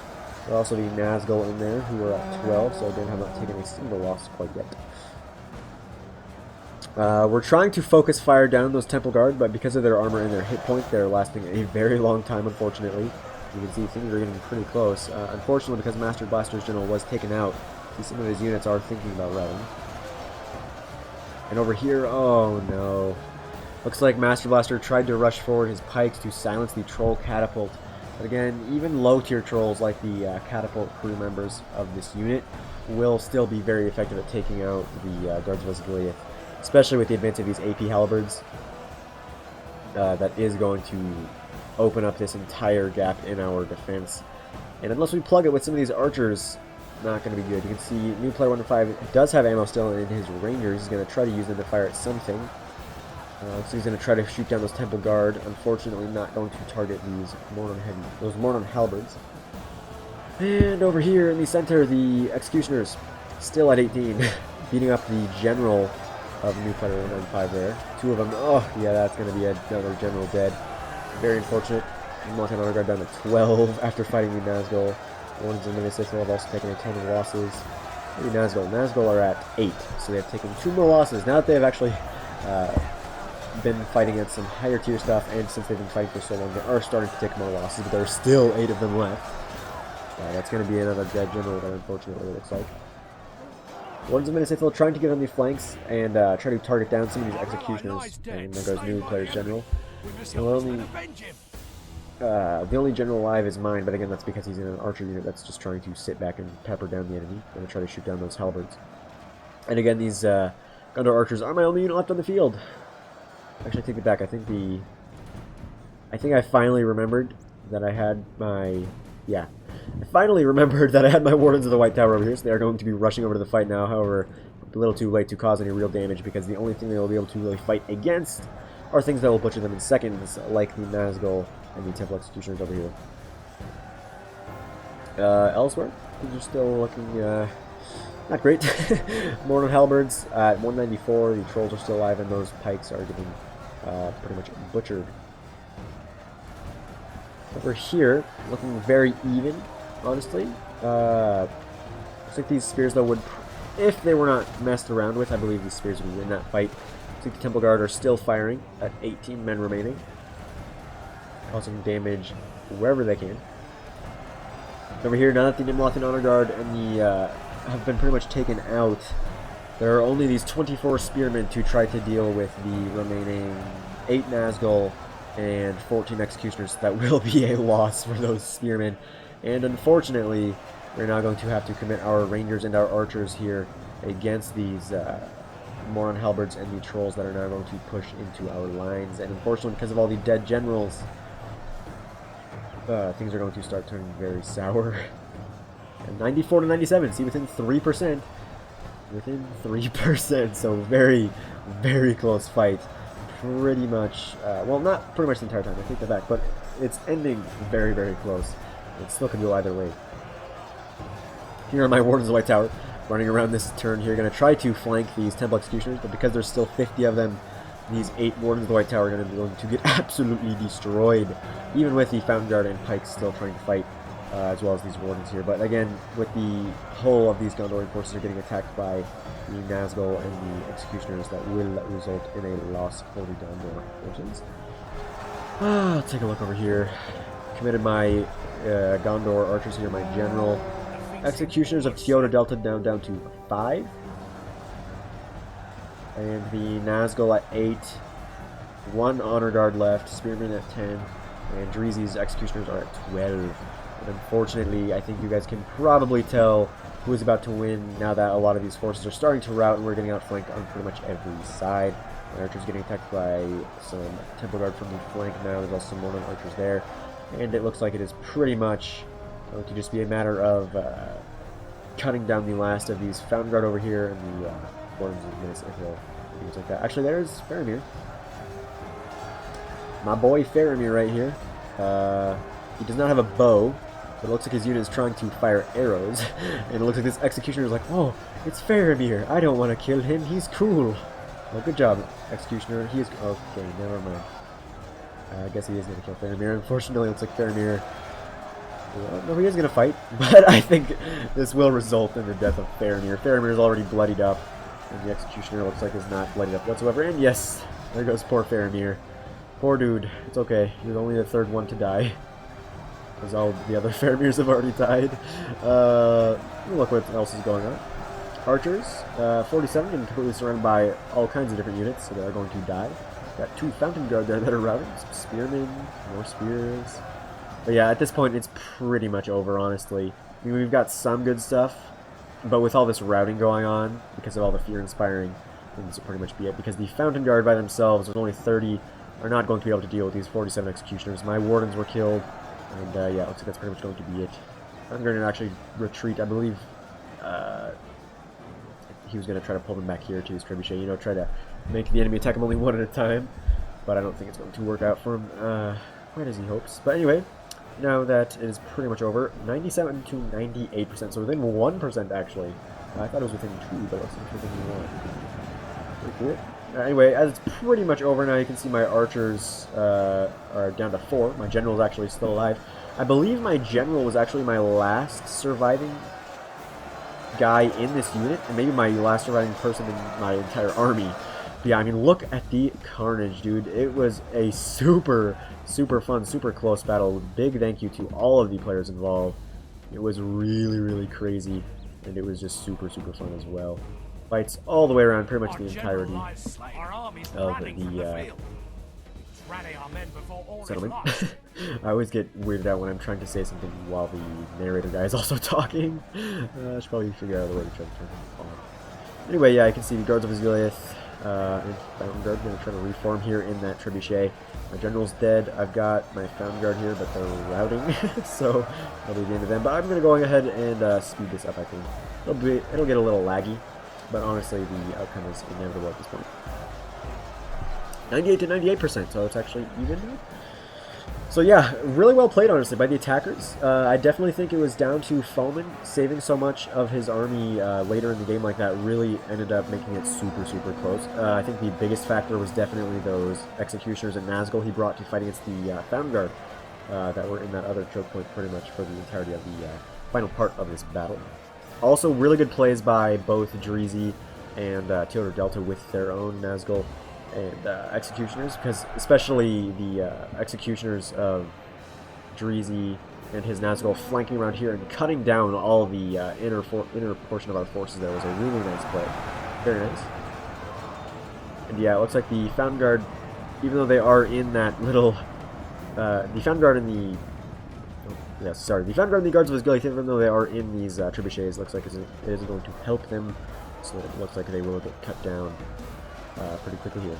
There are also the Nazgul in there, who are at 12, so again have not taken a single loss quite yet. We're trying to focus fire down those Temple Guard, but because of their armor and their hit point, they're lasting a very long time, unfortunately. You can see things are getting pretty close. Unfortunately, because Master Blaster's general was taken out, some of his units are thinking about routing. And over here, oh no. Looks like Master Blaster tried to rush forward his pikes to silence the troll catapult. But again, even low-tier trolls like the catapult crew members of this unit will still be very effective at taking out the Guards of Osgiliath, especially with the advance of these AP halberds. That is going to open up this entire gap in our defense. And unless we plug it with some of these archers, not going to be good. You can see new player 1-5 does have ammo still in his rangers. He's going to try to use them to fire at something. So he's going to try to shoot down those Temple Guard. Unfortunately, not going to target these Mornon halberds. And over here in the center, the Executioners, still at 18, beating up the general of new player 1-5 there. 2 of them. Oh, yeah, that's going to be another general dead. Very unfortunate. Montana Honor Guard down to 12 after fighting the Nazgul. The ones in Minnesota have also taken a ton of losses. The Nazgul are at 8, so they've taken 2 more losses. Now that they've actually been fighting against some higher tier stuff, and since they've been fighting for so long, they are starting to take more losses, but there are still 8 of them left. That's going to be another dead general there, unfortunately, it looks like. Ones of Minnesota trying to get on the flanks and try to target down some of these Executioners, and there goes new player's general. The only general alive is mine, but again, that's because he's in an archer unit that's just trying to sit back and pepper down the enemy and try to shoot down those halberds. And again, these Gondor archers are my only unit left on the field. Actually, I take it back. I think I finally remembered that I had my... Yeah. I finally remembered that I had my Wardens of the White Tower over here, so they are going to be rushing over to the fight now. However, a little too late to cause any real damage, because the only thing they will be able to really fight against are things that will butcher them in seconds, like the Nazgul and the Temple Executioners over here. Elsewhere, things are still looking not great. Mornon halberds at 194. The trolls are still alive, and those pikes are getting pretty much butchered. Over here, looking very even, honestly. Looks like these spears, though, would, if they were not messed around with, I believe these spears would win that fight. Looks like the Temple Guard are still firing at 18 men remaining, causing damage wherever they can. Over here, now that the Nimlothian Honor Guard and the have been pretty much taken out, there are only these 24 spearmen to try to deal with the remaining 8 Nazgul and 14 executioners. That will be a loss for those spearmen, and unfortunately we're now going to have to commit our rangers and our archers here against these Moron halberds and the trolls that are now going to push into our lines. And unfortunately, because of all the dead generals, things are going to start turning very sour. And 94 to 97, see, within 3%. Within 3%, so very, very close fight. Pretty much, well, not pretty much the entire time, I take that back, but it's ending very, very close. It still could go either way. Here are my Wardens of the White Tower, running around this turn here, going to try to flank these Temple Executioners, but because there's still 50 of them, these 8 Wardens of the White Tower are going to get absolutely destroyed, even with the Fountain Guard and Pikes still trying to fight, as well as these Wardens here. But again, with the whole of these Gondorian forces are getting attacked by the Nazgul and the Executioners, that will result in a loss for the Gondor forces. Let's take a look over here. Committed my Gondor archers here, my general. Executioners of Teoda Delta down to 5. And the Nazgul at 8. 1 Honor Guard left. Spearmen at 10. And Dreezy's Executioners are at 12. And unfortunately, I think you guys can probably tell who is about to win now that a lot of these forces are starting to rout and we're getting outflanked on pretty much every side. My archers getting attacked by some Temple Guard from the flank now. There's also some Monon archers there. And it looks like it is pretty much going to just be a matter of cutting down the last of these Fountain Guard over here and the Wardens of Minas Ithil, things like that. Actually, there's Faramir. My boy Faramir right here. He does not have a bow, but it looks like his unit is trying to fire arrows. And it looks like this Executioner is like, oh, it's Faramir. I don't want to kill him. He's cool. Well, good job, Executioner. He is... Okay, never mind. I guess he is going to kill Faramir. Unfortunately, it looks like Faramir... Well, no, he is going to fight, but I think this will result in the death of Faramir. Faramir is already bloodied up, and the Executioner looks like is not bloodied up whatsoever. And yes, there goes poor Faramir. Poor dude. It's okay. You're only the 3rd one to die, because all the other Faramirs have already died. Look what else is going on. Archers, 47, and completely surrounded by all kinds of different units, so they're going to die. Got 2 Fountain Guard there that are routing. Some spearmen, more spears. But yeah, at this point, it's pretty much over, honestly. I mean, we've got some good stuff, but with all this routing going on, because of all the fear-inspiring, this will pretty much be it. Because the Fountain Guard by themselves, with only 30, are not going to be able to deal with these 47 Executioners. My Wardens were killed, and yeah, it looks like that's pretty much going to be it. I'm going to actually retreat. I believe he was going to try to pull them back here to his trebuchet, you know, try to make the enemy attack him only one at a time, but I don't think it's going to work out for him quite as he hopes. But anyway, now that it is pretty much over, 97 to 98%, so within 1% actually. I thought it was within 2, but it looks like within 1. Pretty cool. Anyway, as it's pretty much over now, you can see my archers are down to 4. My general is actually still alive. I believe my general was actually my last surviving guy in this unit, and maybe my last surviving person in my entire army. But yeah, I mean, look at the carnage, dude. It was a super fun, super close battle. Big thank you to all of the players involved. It was really crazy, and it was just super fun as well. Fights all the way around pretty much the entirety of the settlement. I always get weirded out when I'm trying to say something while the narrator guy is also talking. I should probably figure out a way to try to turn him off. Anyway, yeah, I can see the guards of Osgiliath and Fountain Guard going to try to reform here in that trebuchet. My general's dead. I've got my Fountain Guard here, but they're routing, so that'll be the end of them. But I'm going to go ahead and speed this up, I think. It'll get a little laggy, but honestly, the outcome is inevitable at this point. 98 to 98%, so it's actually even now. So yeah, really well played, honestly, by the attackers. I definitely think it was down to Foeman saving so much of his army later in the game like that really ended up making it super close. I think the biggest factor was definitely those Executioners and Nazgul he brought to fight against the Fountain Guard. that were in that other choke point pretty much for the entirety of the final part of this battle. Also, really good plays by both Dreezy and Teodor Delta with their own Nazgul and Executioners, because especially the Executioners of Dreezy and his Nazgul flanking around here and cutting down all the inner portion of our forces there was a really nice play. Very nice. And yeah, it looks like the Found Guard, even though they are in that little... the Found Guard and the... Oh, yes, sorry. The Found Guard and the Guards of Osgiliath, even though they are in these trebuchets, looks like it is going to help them. So it looks like they will get cut down pretty quickly here.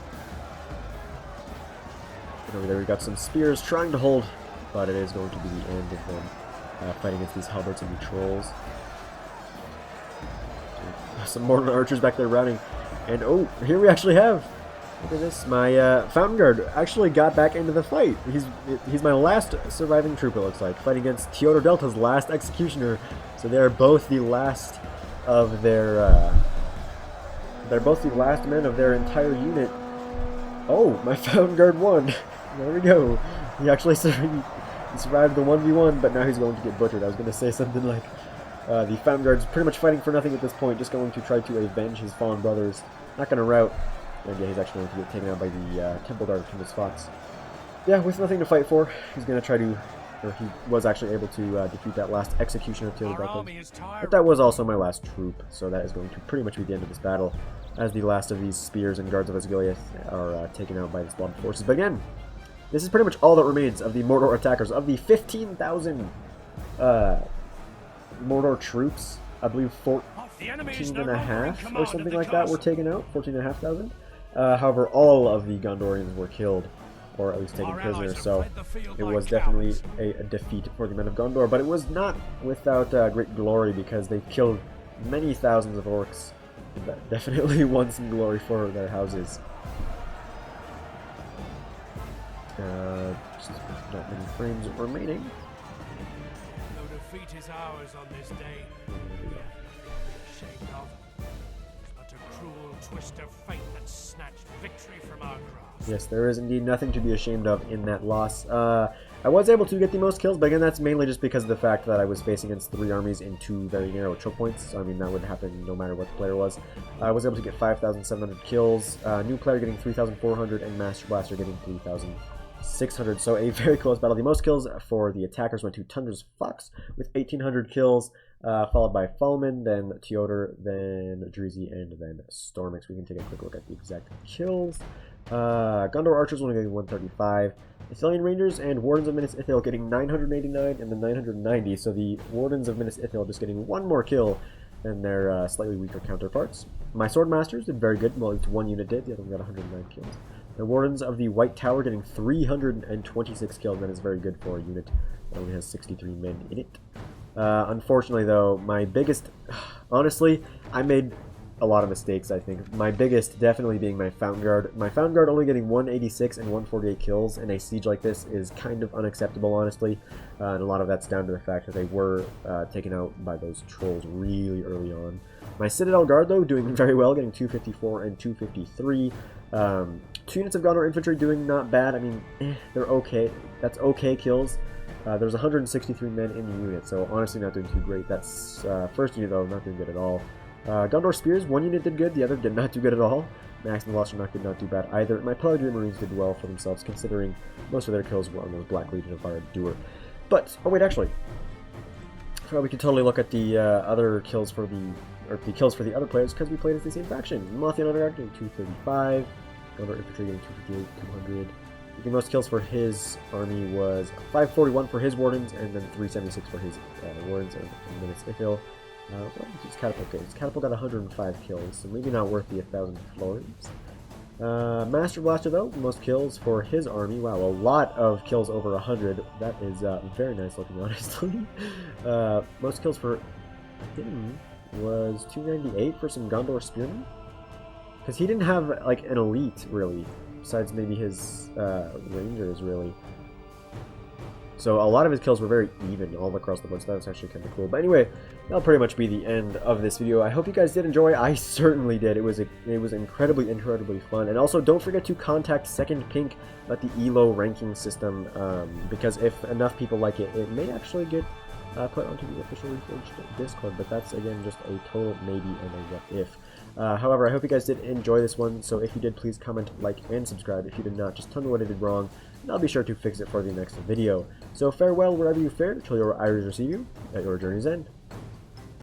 And over there we've got some spears trying to hold, but it is going to be the end of them fighting against these halberds and the trolls. Some more archers back there routing. And oh, here we actually have, look at this, my Fountain Guard actually got back into the fight. He's my last surviving troop, it looks like, fighting against Teodor Delta's last Executioner. So they are both the last of their, they're both the last men of their entire unit. Oh, my Fountain Guard won. There we go. He actually survived the 1v1, but now he's going to get butchered. I was going to say something like, the Fountain Guard's pretty much fighting for nothing at this point, just going to try to avenge his fallen brothers. Not going to rout. And yeah, he's actually going to get taken out by the Temple Guard from his Fox. Yeah, with nothing to fight for, he's going to try to, or he was actually able to defeat that last Executioner of Teodor Delta. But that was also my last troop, so that is going to pretty much be the end of this battle, as the last of these Spears and Guards of Osgiliath are taken out by the Squad forces. But again, this is pretty much all that remains of the Mordor attackers. Of the 15,000 Mordor troops, I believe 14.5 or something like that were taken out, 14,500. However, all of the Gondorians were killed, or at least taken prisoners, so it was definitely a defeat for the men of Gondor, but it was not without great glory, because they killed many thousands of orcs. That definitely won some glory for their houses. Just not many frames remaining. No defeat is ours on this day. Ashamed of. But a cruel twist of fate that snatched victory from our grasp. Yes, there is indeed nothing to be ashamed of in that loss. I was able to get the most kills, but again, that's mainly just because of the fact that I was facing against 3 armies in 2 very narrow choke points. So, I mean, that would happen no matter what the player was. I was able to get 5,700 kills, new player getting 3,400, and Master Blaster getting 3,600. So a very close battle. The most kills for the attackers went to Tundra's Fox with 1,800 kills, followed by Falman, then Teodor, then Dreezy, and then Stormix. We can take a quick look at the exact kills. Gondor Archers only getting 135. Ithilien Rangers and Wardens of Minas Ithil getting 989 and then 990. So the Wardens of Minas Ithil just getting 1 more kill than their slightly weaker counterparts. My Swordmasters did very good. Well, it's 1 unit did. The other one got 109 kills. The Wardens of the White Tower getting 326 kills. That is very good for a unit that only has 63 men in it. Unfortunately, though, my biggest... Honestly, I made a lot of mistakes, I think. My biggest definitely being my Fountain Guard. My Fountain Guard only getting 186 and 148 kills in a siege like this is kind of unacceptable, honestly. And a lot of that's down to the fact that they were taken out by those trolls really early on. My Citadel Guard, though, doing very well, getting 254 and 253. 2 units of Gondor Infantry doing not bad. I mean, they're okay. That's okay kills. There's 163 men in the unit, so honestly not doing too great. That's first unit, though, not doing good at all. Gondor Spears, 1 unit did good, the other did not do good at all. Max and Veloster did not do bad either. My Pelagrian Marines did well for themselves, considering most of their kills were on those Black Legion of Barad-dûr. But, oh wait, actually, we can totally look at the other kills for the kills for the other players, because we played as the same faction. Mothian Underguard getting 235, Gondor Infantry getting 258, 200. The most kills for his army was 541 for his Wardens, and then 376 for his Wardens of Minas Ithil. What is Catapult get? Catapult got 105 kills, so maybe not worth the 1,000 florins. Master Blaster, though, most kills for his army. Wow, a lot of kills over 100. That is very nice looking, honestly. Most kills for him was 298 for some Gondor Spearmen. Because he didn't have, like, an elite, really. Besides maybe his Rangers, really. So a lot of his kills were very even all across the board, so that was actually kind of cool. But anyway, that'll pretty much be the end of this video. I hope you guys did enjoy. I certainly did. It was incredibly fun. And also, don't forget to contact Second Pink about the ELO ranking system, because if enough people like it, it may actually get put onto the official Reforged Discord. But that's, again, just a total maybe and a what if. However, I hope you guys did enjoy this one. So if you did, please comment, like, and subscribe. If you did not, just tell me what I did wrong, and I'll be sure to fix it for the next video. So farewell wherever you fare, till your eyes receive you at your journey's end.